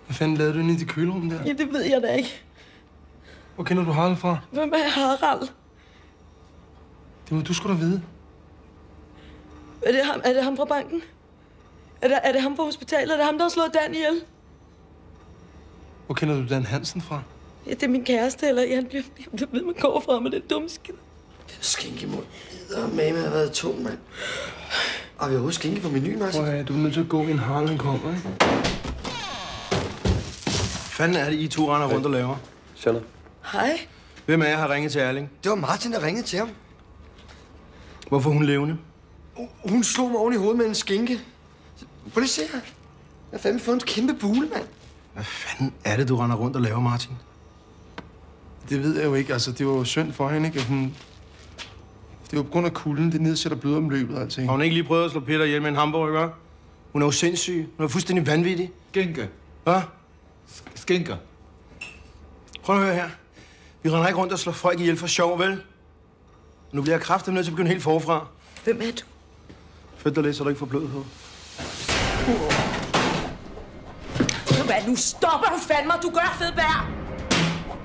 B: Hvad fanden lavede du inde i det kølerum der?
O: Ja, det ved jeg da ikke.
B: Hvor kender du Harald fra?
O: Hvem er Harald?
B: Det må du sgu da vide.
O: Er det ham fra banken? Er det ham fra hospitalet? Er det ham, der har slået Dan ihjel?
B: Hvor kender du Dan Hansen fra?
O: Ja, det er min kæreste, eller han bliver... Det ved man går fra med den dumme skid.
E: Skinkemund. Mame har været tung, mand. Og vi har også skinke på menuen, også.
B: Prøv at du er nødt til at gå ind Harald, han kommer, ikke? Fanden er det, I 2 render rundt og laver?
J: Shanna.
O: Hej.
B: Hvem af jer har ringet til Erling?
E: Det var Martin, der ringede til ham.
B: Hvorfor er hun levende?
E: Hun slog mig oven i hovedet med en skinke. Prøv lige at se her. Jeg har fandme fået en kæmpe bule, mand.
B: Hvad fanden er det, du render rundt og laver, Martin?
C: Det ved jeg jo ikke. Altså, det var jo synd for hende, ikke? At hun... Det var på grund af kulden. Det nedsætter blodomløbet og alting.
B: Har hun ikke lige prøvet at slå Peter ihjel med en hamburger? Hun er jo sindssyg. Hun er fuldstændig vanvittig.
C: Skinke.
B: Hvad?
C: Skinker.
B: Prøv at høre her. Vi render ikke rundt og slår folk ihjel for sjov, vel? Nu bliver jeg kraftigt nødt til at begynde helt forfra.
O: Hvem er du?
B: Flyt dig lidt, så du ikke får blod på.
Q: Nu stopper du fandme, du gør Fedberg!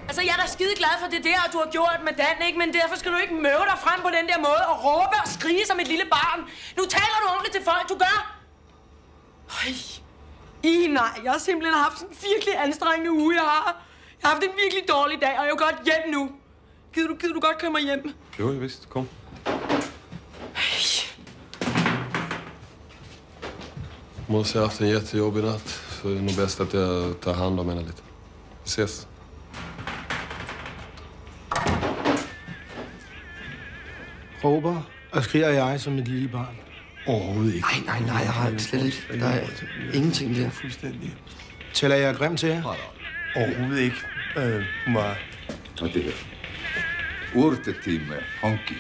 Q: Altså, jeg er da skide glad for det der, du har gjort med Dan, ikke? Men derfor skal du ikke møve dig frem på den der måde og råbe og skrige som et lille barn. Nu taler du ordentligt til folk, du gør!
O: Nej, jeg har simpelthen haft sådan en virkelig anstrengende uge, jeg har. Jeg har haft en virkelig dårlig dag, og jeg er jo godt hjem nu. Gider du godt køre mig hjem?
I: Jo, visst. Kom. Måste ha haft en jättejobbig natt, så det är nog bäst att jag tar hand om henne lite. Vi ses.
B: Råber og skriger jeg som et lille barn.
E: Overhovedet ikke. Nej, jeg har slet ikke. Der er ingenting der.
B: Fuldstændig. Tæller jeg grim til jer?
C: Overhovedet ikke. Hun var...
T: Og det her. Urtetime, honky.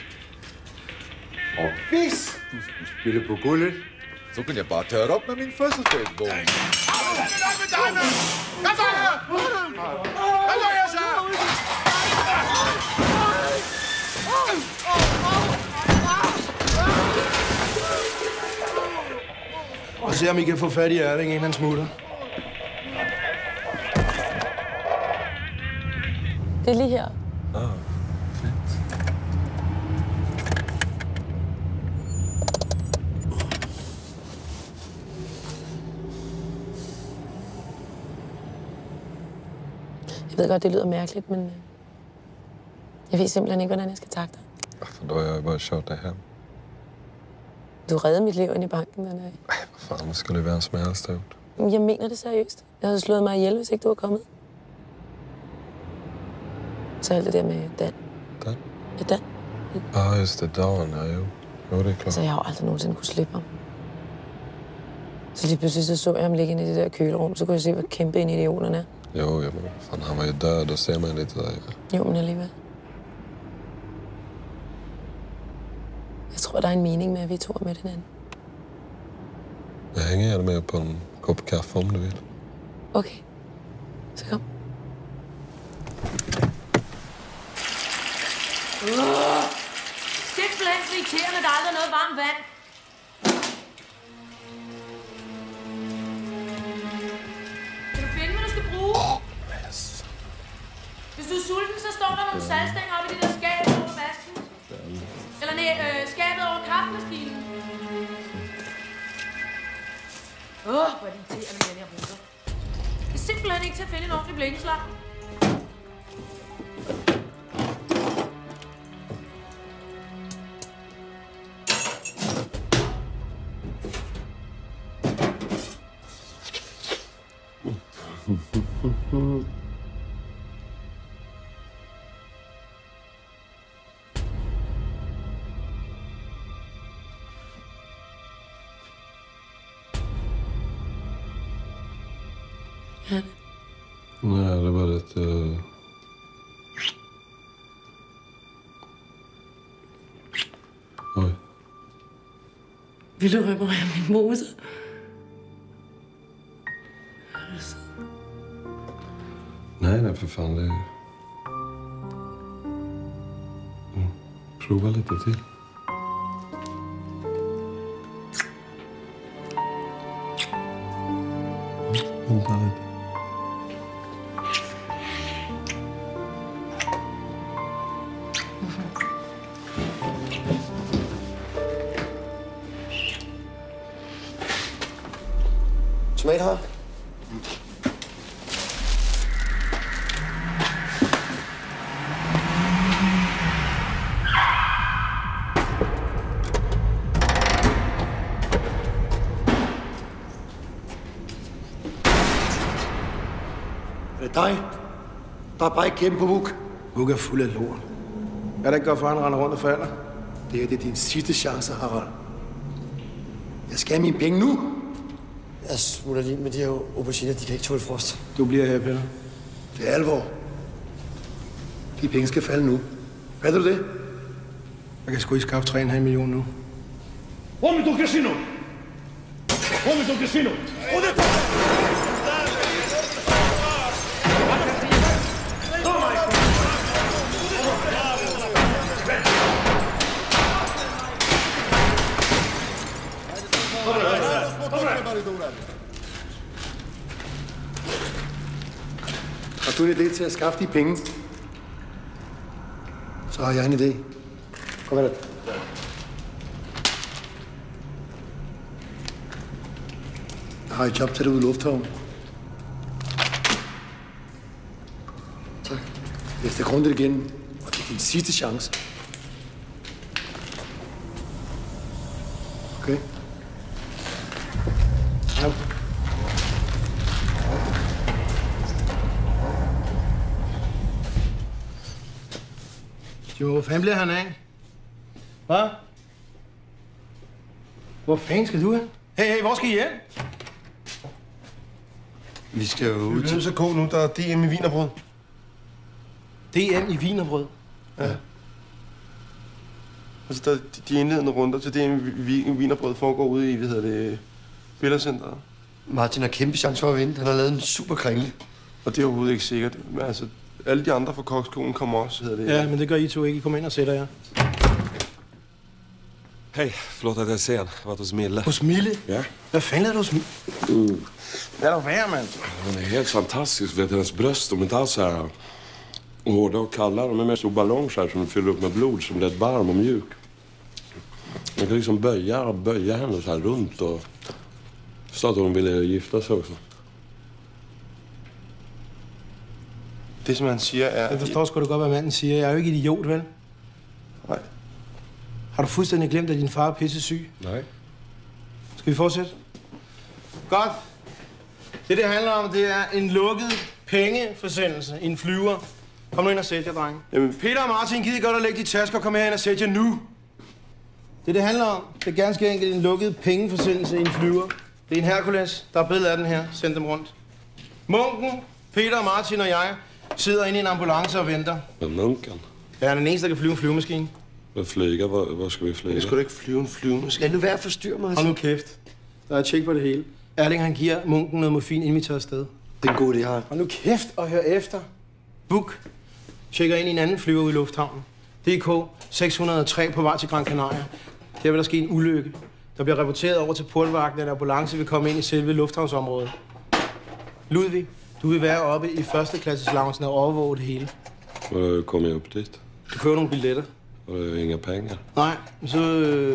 T: Og hvis du skulle spille på gulvet, så kan jeg bare tørre op med min fødselsdagsvogn.
P: Hvad så her? Hvad så her, så?
B: Og se om I kan få fat i Erling, inden han smutter.
O: Det er lige her. Jeg ved godt, det lyder mærkeligt, men jeg ved simpelthen ikke, hvordan jeg skal takke dig.
I: För då har jag bara kört dig hem.
O: Du reddede mit liv ind i banken den dag.
I: Vad fan, det skulle vem som helst ha gjort.
O: Jeg mener det seriøst. Jeg havde slået mig ihjel, hvis ikke du var kommet. Så alt det der med Dan.
I: Dan?
O: Ja, Dan.
I: Ja, just det. Dan, ja, jo. Jo, det är klart.
O: Så jeg har jo aldrig nogensinde kunne slippe ham. Så lige pludselig så jeg ham ligge inde i det der kølerum, så kunne jeg se, hvor kæmpe en idiot han er.
I: Jo, men fan, han var ju död, då ser man lite där.
O: Jo, men alligevel. Jeg tror, der er en mening med, at vi to er med hinanden.
I: Jag hänger gärna med på en kopp kaffe om du vill.
O: Okay. Så kom.
Q: Simpelthen så irriterende, der er aldrig noget varmt vand. Kan du finde, hvad du skal bruge? Hvis du er sulten, så står der nogle saltstænger oppe i det der skab over vasken. Eller skabet over kaffemaskinen. Hvor er det irriterende med den her ruter. Det er simpelthen ikke til at finde en ordentlig blikkenslag.
I: Nej, det var lite... Oj.
O: Vil du reparere min motor?
I: Nej, för fan. Det... Prova lite till. Vänta lite.
E: Tomat her.
A: Er det dig? Der er bare ikke gennem på Vuk.
B: Vuk er fuld af lort. Er det ikke godt for, at han render rundt og falder?
A: Det er din sidste chance, Harald. Jeg skal have mine penge nu.
E: Jeg smutter lige med de her auberginer, de kan ikke tåle frost.
B: Du bliver her, Peter.
A: Det er alvor. De penge skal falde nu. Fatter du det?
B: Jeg kan sgu ikke skaffe 3,5 millioner nu.
P: Homem do casino! Homem do casino!
A: Har du en idé til at skaffe de penge? Så har jeg en idé. Kom med det. Jeg har et job til dig ude i lufthavnen.
E: Tak.
A: Jeg skal grundigt igen, og det er din sidste chance. Okay? Ja.
B: Jo, hvor fanden bliver han af? Hvad? Hvor fanden skal du hen? Hey, hvor skal I hen?
E: Vi skal jo ud
B: til... Vi er nødt til at gå nu. Der er DM i wienerbrød. DM i wienerbrød?
C: Ja. Altså, der, de indledende runder til DM i wienerbrød foregår ude i, Billercenteret.
E: Martin har kæmpe chance for at vinde. Han har lavet en super kringle.
C: Og det er overhovedet ikke sikkert. Men altså, alle de andre fra kokskolen kommer også, hedder det.
B: Ja, men det gør I to ikke. I kommer ind og sætter jer.
I: Hej, förlåt att jag är sen. Jag har varit hos Mille.
B: Hos Mille?
I: Ja.
B: Hvad fanden er du hos Mille? Hvad er der værd, mand?
I: Hon är helt fantastisk. Vet, hennes bröst, de är inte alls så här hårda och kalla. De är mest som ballonger så här, som fyller upp med blod, som blir varm och mjuk. Man kan liksom böja henne så här runt och så att hon ville gifta sig också.
C: Det, som han siger, er...
B: Jeg forstår sgu da godt, hvad manden siger. Jeg er jo ikke idiot, vel?
C: Nej.
B: Har du fuldstændig glemt, at din far er pissesyg?
I: Nej.
B: Skal vi fortsætte? Godt. Det handler om, det er en lukket pengeforsendelse i en flyver. Kom nu ind og sæt jer, drenge.
C: Jamen...
B: Peter og Martin, gider godt at lægge de tasker og kom herhen og sæt jer nu. Det handler om, det er ganske enkelt en lukket pengeforsendelse i en flyver. Det er en Hercules. Der er billeder af den her. Send dem rundt. Munken, Peter, Martin og jeg sidder inde i en ambulance og venter.
I: Men munken?
B: Ja, han er den eneste, der kan flyve en flyvemaskine.
I: Hvad flyger? Hvor skal vi flyve?
B: Jeg skulle da ikke flyve en flyvemaskine.
E: Lad nu være at forstyrre mig.
B: Hold nu kæft. Der er et tjek på det hele. Erling, han giver munken noget morfin, inden vi tager afsted.
E: Det er en god idé, Harald.
B: Hold nu kæft og hør efter. Book. Tjekker ind i en anden flyver ude i lufthavnen. DK 603 på vej til Gran Canaria. Her vil der ske en ulykke. Der bliver rapporteret over til portvagten, at en ambulance vil komme ind i selve lufthavnsområdet. Ludvig, du vil være oppe i førsteklasses loungen og overvåge det hele.
I: Hvor kommer jeg op dit?
B: Du køber nogle billetter.
I: Og der er ingen penge.
B: Nej, så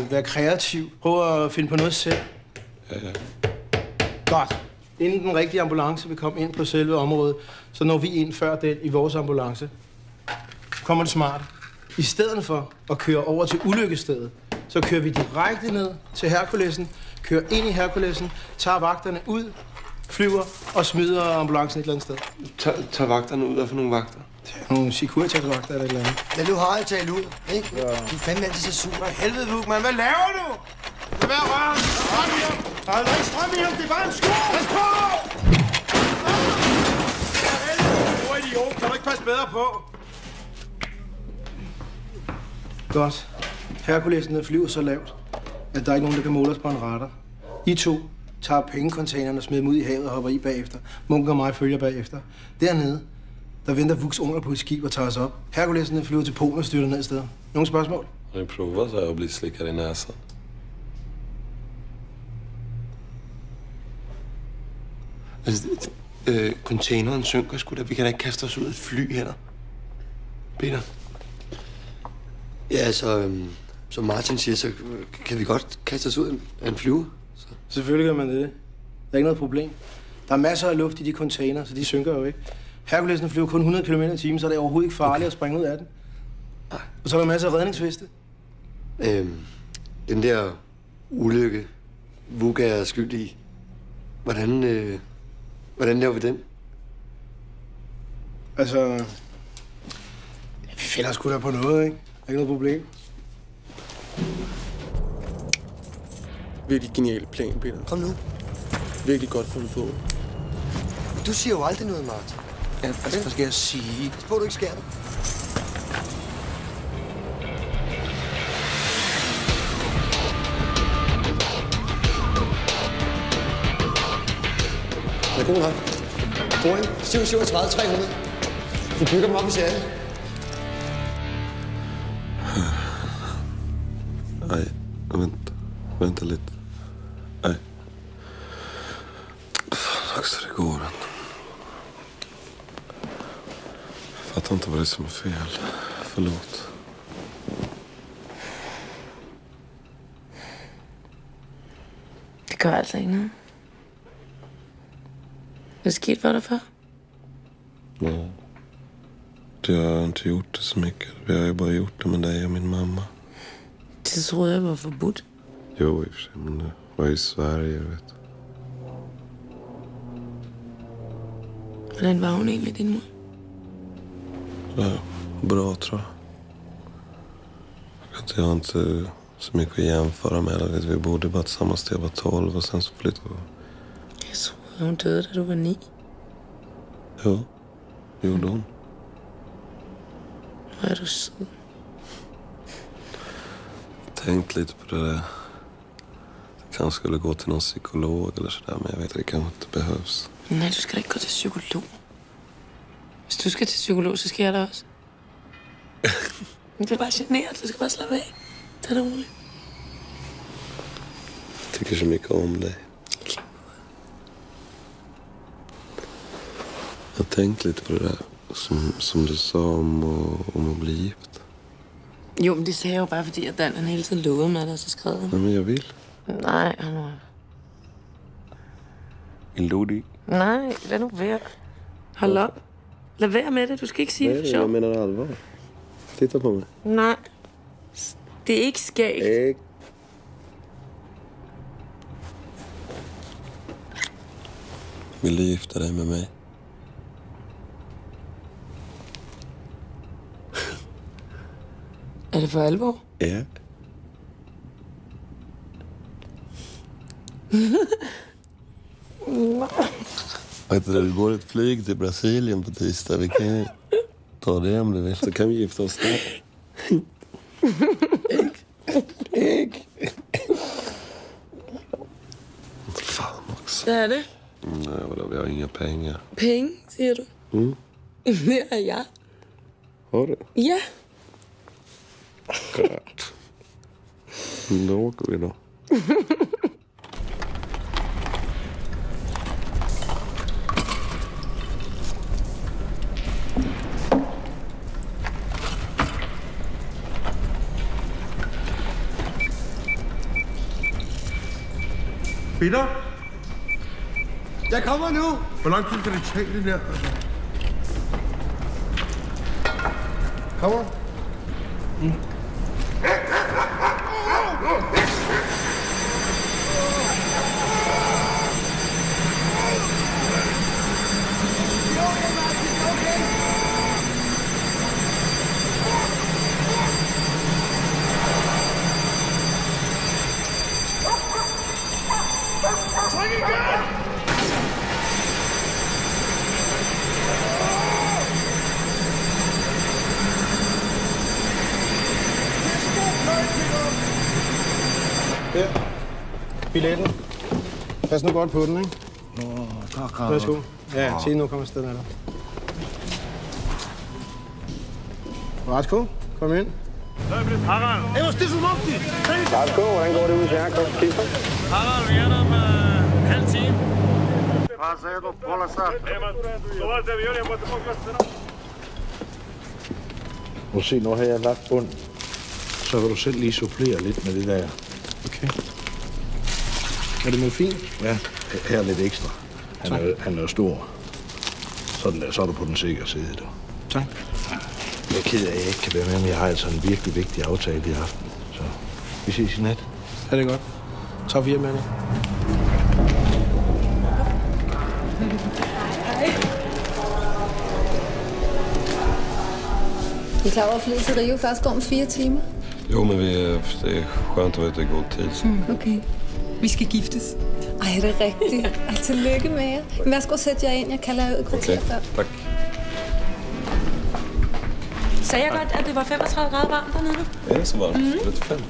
B: vær kreativ. Prøv at finde på noget selv.
I: Ja.
B: Godt. Inden den rigtige ambulance vil komme ind på selve området, så når vi ind før den i vores ambulance. Kommer det smart. I stedet for at køre over til ulykkesstedet, så kører vi direkte ned til Herkulesen, kører ind i Herkulesen, tager vagterne ud, flyver og smider ambulancen et eller andet sted.
C: Tager vagterne ud? Hvad for nogle vagter?
B: Det er nogle Securitas-vagter eller et eller andet.
E: Lad nu Harald tale ud, ikke? Ja. Du er fandme altid så sur.
B: Helvede, Vuk, mand. Hvad laver du? Lad være røren. Strøm i ham. Der er ikke strøm i ham. Det er bare en sko. Pas på! Hvor idiot. Kan du ikke passe bedre på? Godt. Herkulesen flyver så lavt, at der er ikke nogen, der kan måle os på en radar. I to tager pengecontaineren og smider dem ud i havet og hopper i bagefter. Munken og mig følger bagefter. Dernede, der venter Vuks unger på et skib og tager os op. Herkuleserne flyver til Polen og styrter ned i stedet. Nogle spørgsmål?
I: Har ni provat så här att bli slickad i näsan?
B: Altså, containeren synker sgu da. Vi kan da ikke kaste os ud af et fly heller. Peter?
E: Ja, altså, som Martin siger, så kan vi godt kaste os ud af en flyve. Så.
B: Selvfølgelig kan man det. Der er ikke noget problem. Der er masser af luft i de container, så de synker jo ikke. Herkuleserne flyver kun 100 km/t, så er det overhovedet ikke farligt at springe ud af den. Og så er der masser af redningsveste.
E: Den der ulykke, Vuk er skyldig i. Hvordan laver vi den?
B: Altså, vi finder sgu da på noget, ikke? Der er ikke noget problem.
C: Virkelig genial plan, Peter.
E: Kom nu.
C: Virkelig godt fundet på.
E: Du siger jo aldrig noget, Martin.
B: Ja, altså, hvad skal jeg sige?
E: Pas på, du ikke skærer dig. Det er god nok. Boeing 737-300. De bygger dem op i serien.
I: Nej, vänta lite. Nej. Fan också, det går inte. Jag fattar inte vad det är som är fel. Förlåt.
N: Det gør altså ikke noget. Hvad skete for dig før?
I: Nej. Jag har inte gjort det så mycket. Vi har ju bara gjort det med dig och min mamma.
N: Det troede jeg var forbudt.
I: Jo, i och för sig, men det var i Sverige, vet du.
N: Hvordan var hun egentlig, din mor?
I: Ja, bra tror jag. Jag har inte så mycket att jämföra med. Vi bodde bara tillsammans till jag var 12 och sen så flyttade vi.
N: Jeg troede, hun døde, da du var 9.
I: Jo, det gjorde hon.
N: Hvor er du sød.
I: Tänkt lite på det där. Jag kanske skulle gå till någon psykolog eller sådär, men jag vet att det kanske inte behövs.
N: Nej, du skal da ikke gå til psykolog. Hvis du skal til psykolog, så skal jeg da også. Men det er bare generet. Du skal bare slappe af. Tag det roligt.
I: Jag tycker så mycket om dig. Jag har tänkt lite på det där som du sa om att bli gift.
N: Jo, men det sagde jeg jo bare, fordi at Dan han hele tiden lovede mig, at jeg så skrev.
I: Nej, men jag vill.
N: Nej, Amor.
I: Vill du det?
N: Nej, lad nu være. Hold op. Lad være med det. Du skal ikke sige det for sjov.
I: Jag menar allvar. Titta på mig.
N: Nej. Det er ikke skægt.
I: Vill du gifta dig med mig?
N: Er det for alvor?
I: Ja. Vet du, det går ett flyg till Brasilien på tisdag. Vi kan ju ta det om du vill. Så kan vi gifta oss där. Ägg. Fan också.
N: Hvad er det?
I: Nej, vadå? Vi har inga pengar.
N: Penge, siger du?
I: Mm.
N: Det har jeg.
I: Har du?
N: Ja.
I: Godt. Då åker vi då.
C: Peter?
E: Jeg kommer nu!
C: Hvor lang tid kan det tage det der? Kommer.
B: Her. Billetten.
S: Pas nu godt på den, ikke?
M: Tak.
S: Værsgo. Ja, se nu kommer afsted med dig. Ratko, kom ind.
P: Harald!
S: Hey, hvor stillet op til?
P: Ratko, hvordan går det ud til jer? Kom, kæmper. Harald, vi er der om en halv time. Hvad sagde du? Pola sad.
M: Må se, nu har jeg lagt bund. Så kan du selv lige supplere lidt med det der.
S: Okay. Er det morfin?
M: Ja, her er lidt ekstra. Han er stor. Sådan der, så er du på den sikre side, du.
S: Tak.
M: Jeg er ked af, at jeg ikke kan være med, men jeg har altså en virkelig vigtig aftale i aften. Så vi ses i nat.
S: Er det godt? Top 4 med det.
U: I er klar over, at flyet til Rio først går om 4 timer?
I: Jo, men det er skönt at vide, det god tid.
U: Okay. Vi skal giftes. Ej, det er rigtigt. Tillykke med jer. Værsgo, sæt jer ind. Jeg kalder jer ud i kvarter før.
I: Tak.
Q: Sagde jeg godt, at det var 35 grader varmt dernede?
I: Ja, det er så varmt. Det er 5.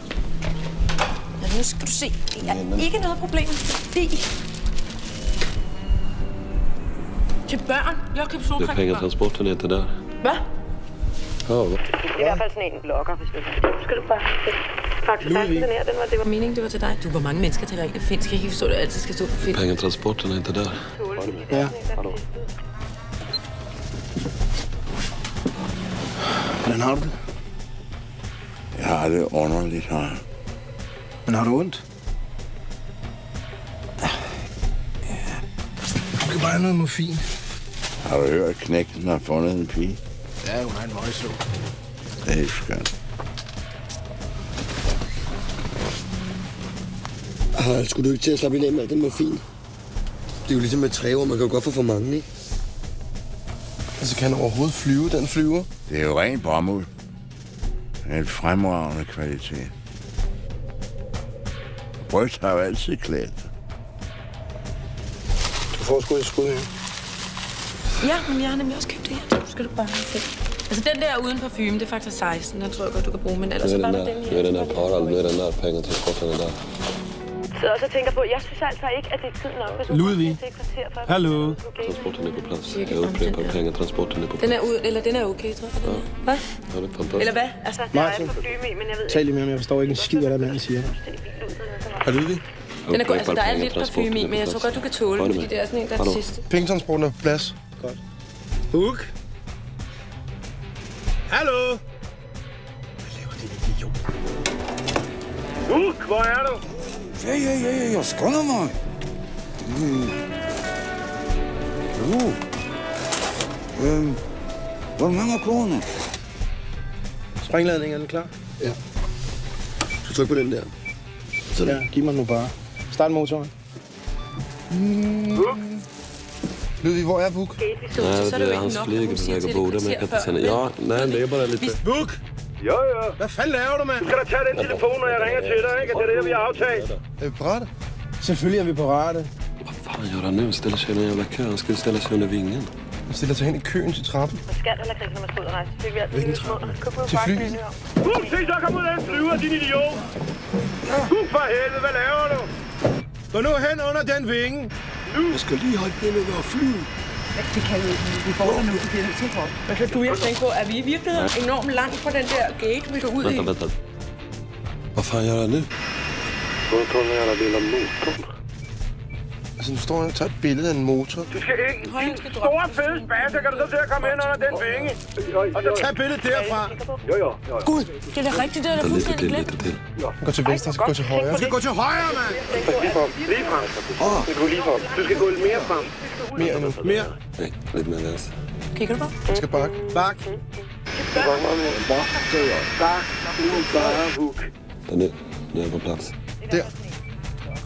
Q: Ja, nu skal du se. Det er ikke noget problem, fordi... Til børn. Jeg køber
I: Det
Q: solcreme
I: er penge transporten det der.
Q: Hvad?
I: Ja,
Q: I hvert fald sådan en blogger, hvis du skal du bare... Faktisk den her, det var meningen, det var til dig. Du, hvor mange mennesker taler ikke finsk? Jeg kan ikke forstå, at det altid skal stå på film.
I: Penge transporten er inte der.
S: Ja. Hvordan har du det?
F: Jeg har det underligt her.
S: Men har du ondt? Ja. Du skal bare have noget morfin.
F: Har du hørt, at knægten har fundet en pige?
S: Ja, hun har en møgså.
F: Det er helt skønt.
E: Skulle du ikke til at slappe lidt af med den morfin? Det er jo ligesom med træver, man kan jo godt få for mange, ikke?
B: Altså, kan han overhovedet flyve, den flyver?
F: Det er jo ren bomuld. Det er en fremragende kvalitet. Rødt har jo altid klædt.
S: Du får sgu et skud her.
Q: Ja, men jeg har nemlig også købt det her. Du skal du bare se. Altså, den der uden parfume, det er faktisk 16. Den tror jeg godt, du kan bruge, men ellers så bare den her.
I: Nu er den her Harald, nu er den der penge transporten der.
Q: Så også tænker på, jeg synes altså ikke, at det er tid nok, hvis du
S: Ludvig. Hallo.
I: Transporten er på plads. Jeg upprepar penge transporten er på plads.
Q: Den er ud, eller den er okay, tror jeg. Hvad?
I: Ja, det er fantastisk.
Q: Eller hvad? Altså, der er
S: Martin,
Q: parfume i, men jeg ved
S: tal lige med, om jeg forstår ikke en skid, hvad der manden siger.
B: Er Ludvig?
Q: Den er god, altså der er lidt parfume i, men jeg tror godt, du kan tåle det, fordi det er sådan en, der er det sidste.
B: Pengetransporten er på plads.
S: Godt. Hook. Hallo. Hvad laver det idiot?
P: Hook, hvor er du?
T: Ja, jeg skånder mig. Hvor mange kroner?
S: Springladningen, er den klar?
E: Ja. Du tryk på den der.
S: Sådan. Ja, giv mig nu bare. Start motoren.
B: Ludvig, hvor er Vuk?
I: Nej, det er hans flækkebevæger på, dem jeg kan tage. Ja, nej, det er bare lidt...
P: Vuk! Ja.
S: Hvad fanden laver du, mand?
P: Du skal da tage den telefon, når jeg ringer til dig, ikke? Det er det, vi har aftalt.
B: Er vi parate?
S: Selvfølgelig er vi parate.
I: Vad fan gör han nu? Ställer sig i en jävla kö. Han skulle ställa sig under vingen.
B: Han stiller sig hen i køen til trappen.
Q: Skat eller krig, når man skal ud og rejse. Fik vi altid
B: Hvilken trappe? Til flyet.
P: Se, så kom ud af en flyver, din idiot! For helvede, hvad laver du?
S: Gå nu hen under den vinge.
P: Jeg skal lige holde billedet og flyve.
O: Det kan vi ikke. Vi får det nu. Det bliver helt til for. Men så du jeg tænke på, at vi i virkeligheden enormt langt fra den der gate, vi går ud i.
I: Vänta. Vad fan gör han nu? Går han kolla jävla lilla motorn?
B: Altså, nu står han og tager et billede af en motor.
P: Du skal ikke. Din store fede spasser, kan du så til at komme hen under den vinge. Og så
S: tag billedet derfra.
P: Jo.
Q: Gud, det er da rigtigt, det er da fuldstændig glemt.
B: Gå til venstre, så gå til højre.
S: Du skal gå til højre, mand!
P: Lige frem. Du skal gå lige frem. Du skal gå lidt mere frem.
B: Mere nu.
S: Mere.
I: Nej, lidt mere venstre.
Q: Kigger du på?
B: Du skal bakke.
S: Bak.
I: Den er på plads.
B: Der.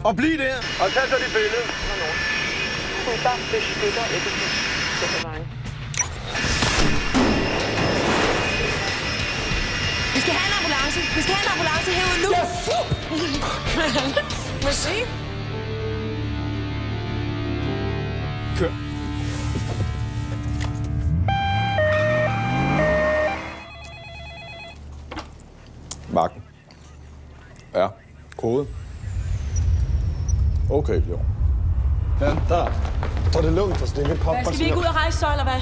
S: Og bliv der.
P: Og tag så dit billede.
Q: Vi skal have en ambulance. Vi skal have en ambulance herude nu. Må se?
S: Kør.
T: Marken. Ja, kode. Okay, jo.
B: Vänta. Ta det lugnt, alltså. Det är min pappa.
Q: Skal vi ikke ud og rejse så, eller hvad?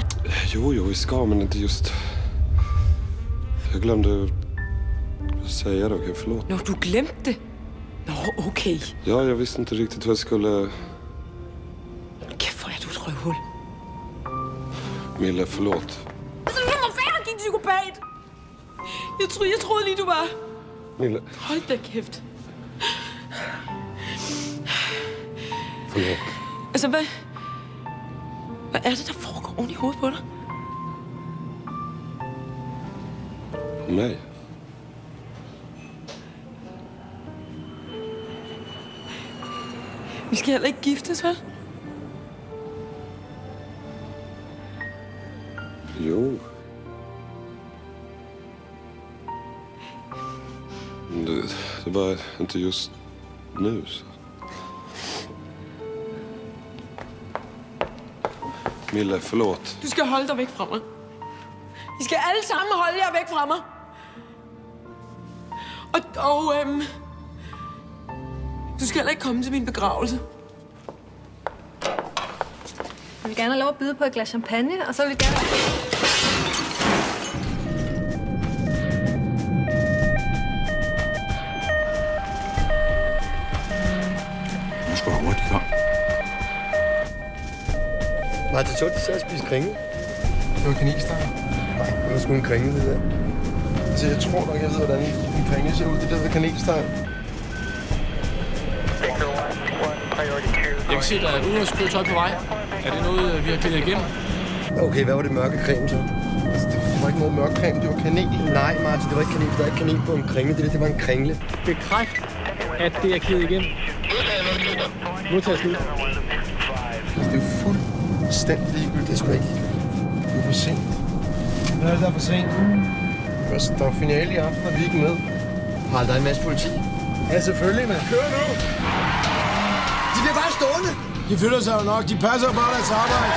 I: Jo, vi ska, men inte just... Jag glömde säga det, okej? Förlåt.
Q: Nå, du glemte det? Nå, okay.
I: Ja, jag visste inte riktigt hur jag skulle...
Q: Kæft, hvor er du et røvhul.
I: Mille, förlåt.
Q: Altså, lad mig være, din psykopat! Jeg troede lige, du var...
I: Mille.
Q: Hold da kæft.
I: Förlåt.
Q: Altså, hvad er det, der foregår oven i hovedet på dig?
I: Nej.
Q: Vi skal heller ikke giftes, vel?
I: Jo. Det var inte just nu, så... Mille, förlåt.
Q: Du skal holde dig væk fra mig. I skal alle sammen holde jer væk fra mig. Og du skal heller ikke komme til min begravelse.
U: Jeg vil gerne have lov at byde på et glas champagne, og så vil jeg gerne...
T: Nu skal du hurtigt i gang.
B: Martin, så de sad og spise kringle. Det var kanelsteg. Nej, det var sgu en kringle, det der. Altså, jeg tror nok, jeg ved, hvordan en kringle ser ud. Det der ved kanelsteg.
G: Jeg kan se, der er et udenrigskøretøj på vej. Er det noget, vi har klædt igennem?
B: Okay, hvad var det mørke creme så? Altså, det var ikke noget mørk creme, det var kanel. Nej, Martin, det var ikke kanel, for der er ikke kanel på en kringle. Det var en kringle.
G: Bekræft, at det er klædt igennem. Nu tager jeg slut.
B: Altså, det er jo fuldstændig ligegyldigt. Det er sgu ikke ligegyldigt. Det er for sent. Hvad er det, der er for sent? Altså, der er finale i aften, og vi er ikke med.
E: Har der en masse politi?
B: Ja, selvfølgelig, mand. Kør nu!
E: De bliver bare stående.
B: De føler sig jo nok. De passer bare deres arbejde.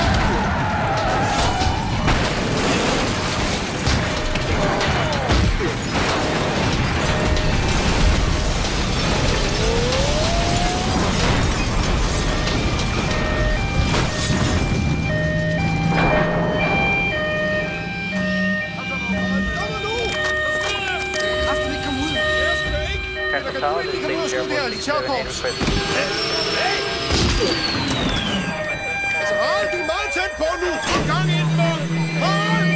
P: Altså, hold! Du er meget tæt på nu! Få gang i den, mand! Hold!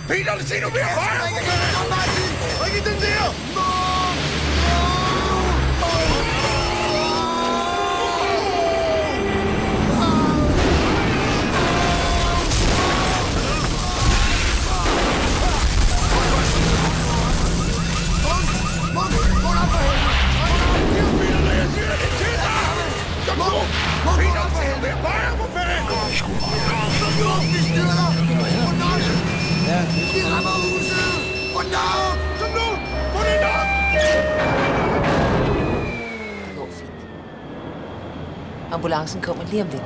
P: Peter, se nu mere højre! Ikke den der!
V: Ambulancen kommer lige om lidt.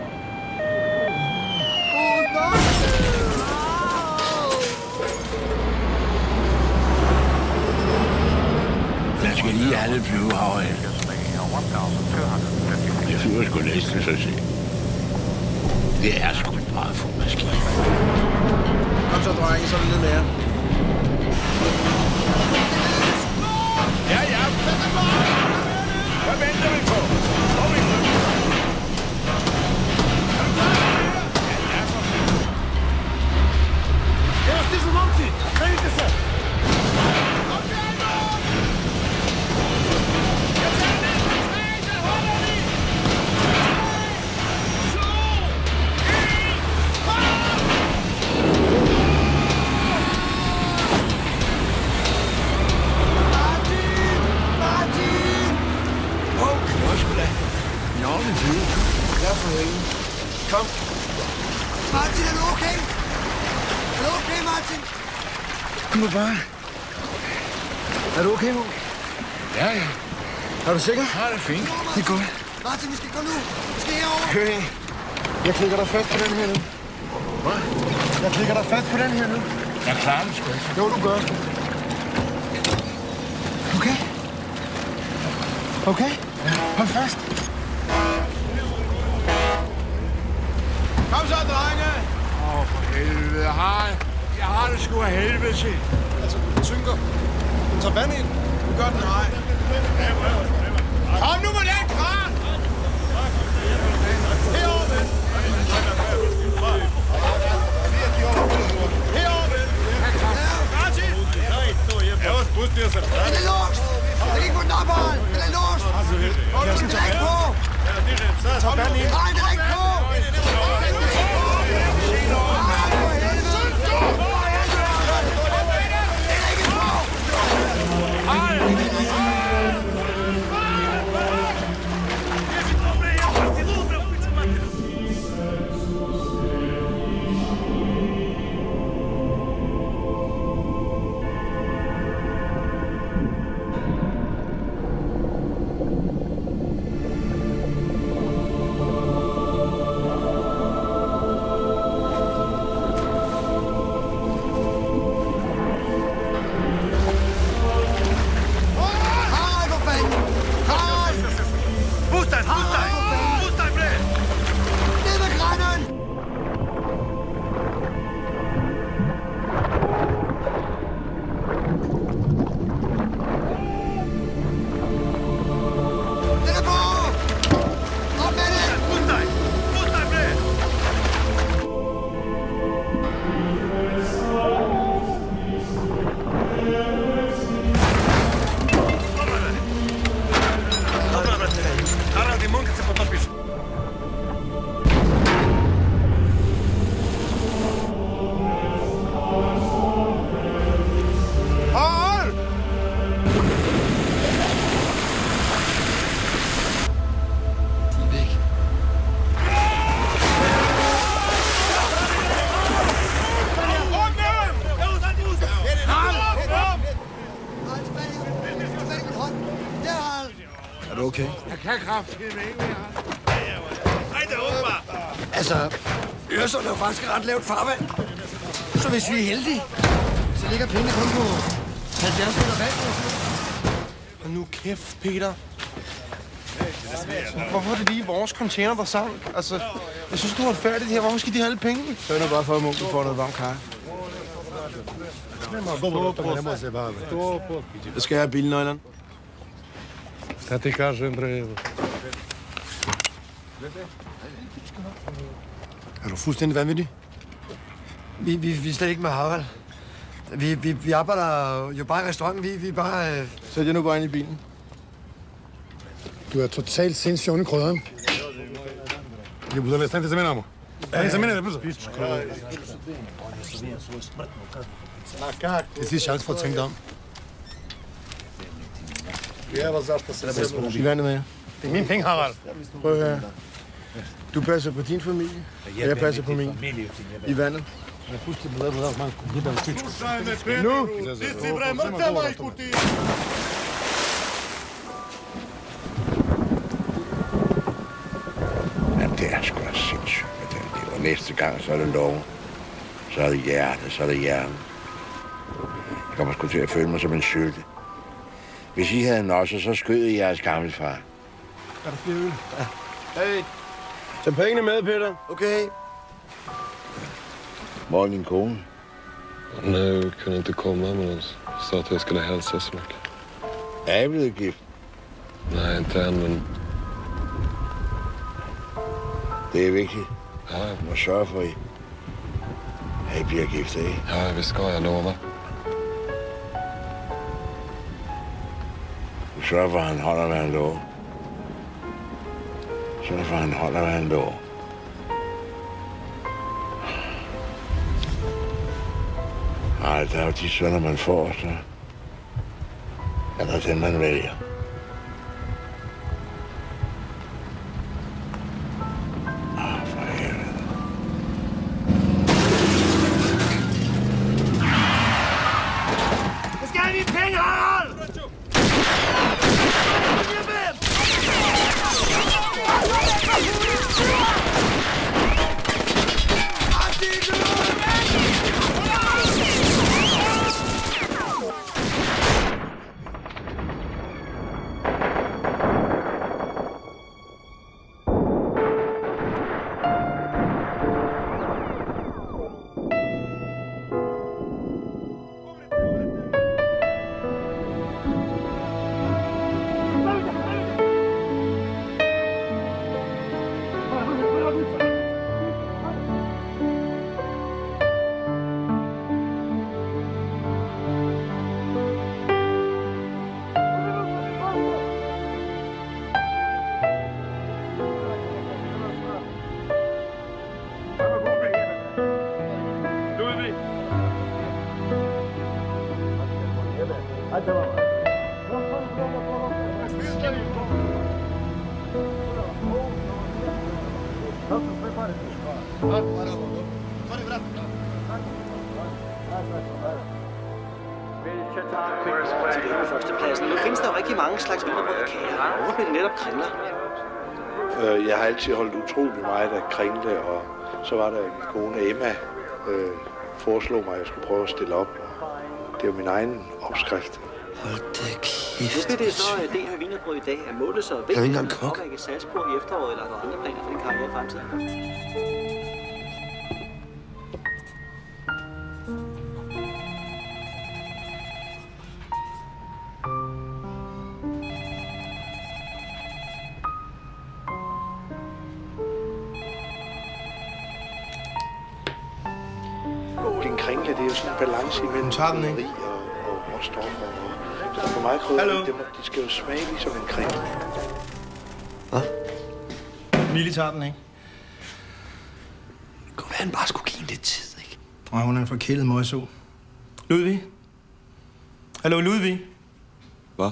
M: dejligt flyvehav. Jeg flyver sgu næsten så se. Det er sgu en meget fuld maskine.
B: Kom så, drenge, så er det lidt mere.
P: Ja, ja. Hvad venter vi på? Kom ind.
S: Evo stižu momci! Krenite se!
B: Kom.
S: Martin, er du okay? Er du okay, Martin?
B: Kom nu bare. Er du okay, Munk?
M: Ja, ja.
B: Er du sikker?
M: Ja, det er fint.
B: Det er godt.
S: Martin, vi skal gå nu. Vi skal herover.
B: Kør ind. Jeg klikker dig fast på den her nu.
M: Hvad?
B: Jeg klikker dig fast på den her nu.
M: Jeg klarer det sgu ikke.
B: Jo, du gør. Okay. Okay. Hold fast.
P: Kom så, drenge!
M: For helvede. Jeg har det sgu af helvede til.
B: Altså, den synker. Den tager vand ind. Du gør den nej.
P: Kom nu med den kran! Herovre, ven! Herovre, ven! Martin!
S: Den er låst! Den kan ikke få den op, hold! Den er låst! Den er ikke på!
B: Tag vand ind.
S: Nej, den er ikke på!
B: Er du okay?
M: Jeg kan kraftedeme ikke mere.
P: Ej, det er åbenbart.
S: Altså, Øresund er jo faktisk ret lavt farvand. Så hvis vi er heldige, så ligger pengene kun på 70 meter vand.
B: Og nu kæft, Peter. Hvorfor er det lige vores container, der sank? Altså, jeg synes, du har færdigt her. Hvorfor skal de have alle pengene? Så er det bare for, at Munk får noget varm kaffe. Jeg skal have bilnøglerne.
J: Šta ti kažem, bre?
B: Er du fuldstændig vanvittig?
S: Vi er slet ikke med Harald. Vi arbejder jo bare i restauranten. Vi er bare...
B: Sæt jer nu bare ind i bilen.
A: Du er totalt sindssyg oven i krydderen. Jeg burde være stand til seminamo. Ja, seminamo, det er sidste chance for at tænke dig om.
B: I vandet med jer.
A: Det er mine penge, Harald.
B: Prøv her. Du passer på din familie, og jeg passer på min. I vandet.
P: Nu!
F: Jamen, det er sgu da sindssygt med den der. Og næste gang, så er det lov. Så er det hjerte, så er det hjerne. Jeg kommer sgu til at føle mig som en sylte. Hvis I havde nosser, så skød I jeres gamle far.
B: Er der flere øl? Ja. Hey, tag pengene med, Peter.
E: Okay.
F: Hvor er din kone?
I: Nej, kunde inte komma, men hon sa att jag skulle hälsa så mycket.
F: Er I blevet gift?
I: Nej, inte än, men...
F: Det er vigtigt.
I: Ja.
F: Jeg må sørge for, at I bliver gift, ikke?
I: Ja, vi ska, jag lovar.
F: Du sørger for, at han holder, hvad han lover. Sørger for, at han holder, hvad han lover. Nej, der er jo de sønner, man får, så er der den, man vælger.
S: Jeg skal have dine penge, Harald!
H: Førstepladsen. Nu findes der jo rigtig mange slags vindbrød og kager. Hvorfor bliver det netop kringler?
V: Jeg har altid holdt utrolig meget af kringle, og så var der min kone Emma, foreslog mig, at jeg skulle prøve at stille op. Det var min egen opskrift.
E: Hold da kæft.
H: Nu bliver det så det her wienerbrød i dag. Er målet så vigtigt at afvække Salzburg i efteråret, eller er der andre planer for din karriere i fremtiden?
V: En kringle, det er jo sådan en balance imellem krydderi og råstoffer. Så for mig krydderi, de skal jo smage ligesom en kringle.
E: Hvad?
B: Lille tager den, ikke?
E: Kunne være, han bare skulle give en lidt tid, ikke?
B: Nej, hun er en forkælet møgso. Ludvig? Hallo, Ludvig?
I: Va?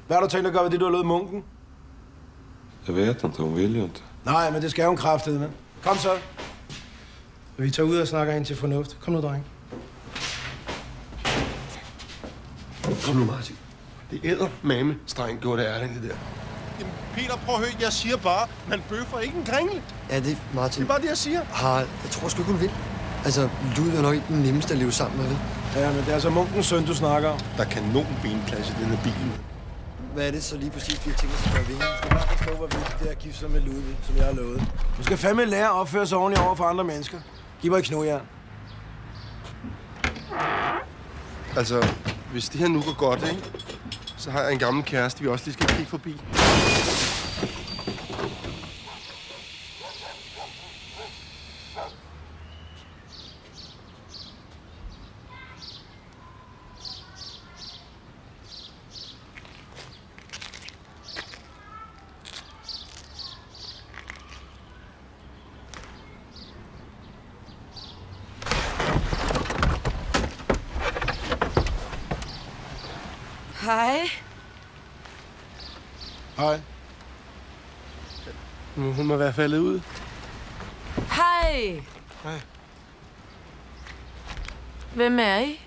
B: Hvad har du tænkt at gøre ved det, du har lovet munken?
I: Jag vet inte, hon vill ju inte.
B: Nej, men det skal hun kraftedeme. Kom så. Vi tager ud og snakker ind til fornuft. Kom nu, dreng.
C: Kom nu, Martin. Det æder mame, streng gjorde det ærligt, det der. Jamen, Peter, prøv at høre. Jeg siger bare, man bøffer ikke en kringle.
E: Ja, det Martin.
C: Det er bare det, jeg siger.
E: Harald, jeg tror sgu ikke, hun vil. Altså, Ludvig er nok ikke den nemmeste at leve sammen med, vel?
B: Ja, men det er altså munkens søn, du snakker om.
C: Der kan nogen benplads i den her bil.
E: Hvad er det så lige præcis, de ting, der skal gøre ved?
B: Du skal bare forstå, hvor vigtigt det er at gifte sig med Ludvig, som jeg har lovet. Du skal fandme lære at opføre sig ordentligt over for andre mennesker. Giv mig et knogjern.
C: Altså, hvis det her nu går godt, ikke? Så har jeg en gammel kæreste, vi også lige skal kigge forbi.
O: Hej.
C: Hej. Hun må være faldet ud.
N: Hej.
C: Hej.
N: Hvem er I?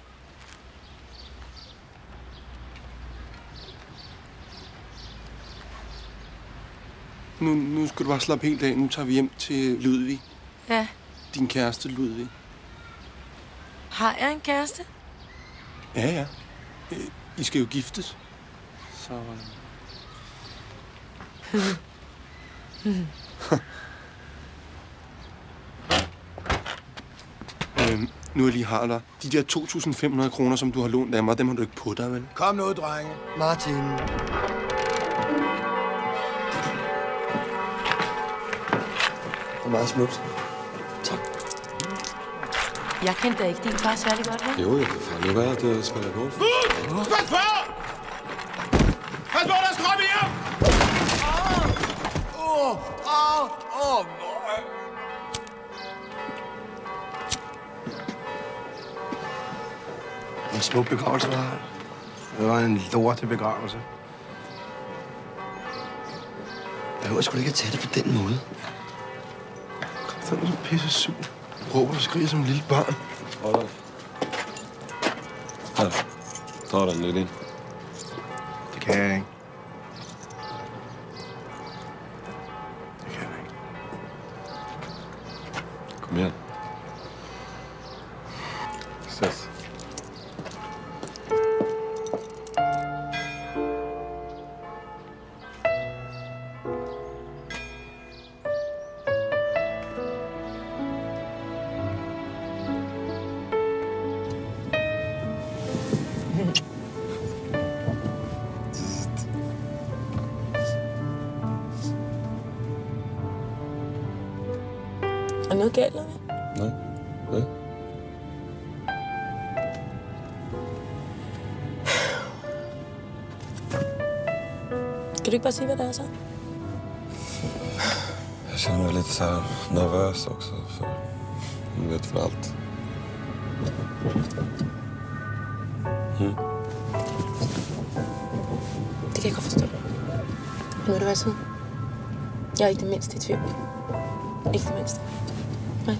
C: Nu skal du bare slappe helt af. Nu tager vi hjem til Ludvig.
N: Ja.
C: Din kæreste, Ludvig.
N: Har jeg en kæreste?
C: Ja. I skal jo giftes. så... Nu jeg lige har dig. De der 2.500 kroner, som du har lånt af mig, dem har du ikke på dig, vel?
B: Kom nu, drenge.
E: Martin.
N: Det
E: er meget smukt.
N: Tak. Jeg kendte da ikke din far særlig godt, vel?
I: Jo, det kan fandme være, at det spiller godt.
P: Pas på! Pas på, der er strøm i jer!
B: En smuk begravelse, var det. Det var en lorte begravelse.
E: Jeg behøver sgu ikke at tage det på den måde.
B: Så er du så pisse sur. Råber og skriger som en lille barn.
I: Hold op. Her. Tag den lidt ind.
B: Det kan jeg ikke.
I: Kom igen. Ses.
N: Er noget galt, eller hvad?
I: Nej. Ja.
N: Kan du ikke bare sige, hvad det er så?
I: Jag känner mig lite så här nervös också. För jag vet för allt.
N: Det kan jeg godt forstå. Men ved du hvad, så? Jeg er ikke det mindste i tvivl. Ikke det mindste. Nej.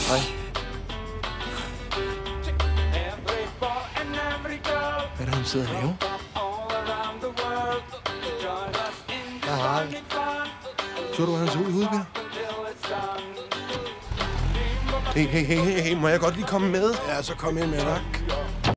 B: Hej. Hvad er det, han sidder og laver?
E: Hvad har han?
B: Så du, hvordan han så ud i hovedet, Peter? Hey, må jeg godt lige komme med? Ja, så kom ind med dig.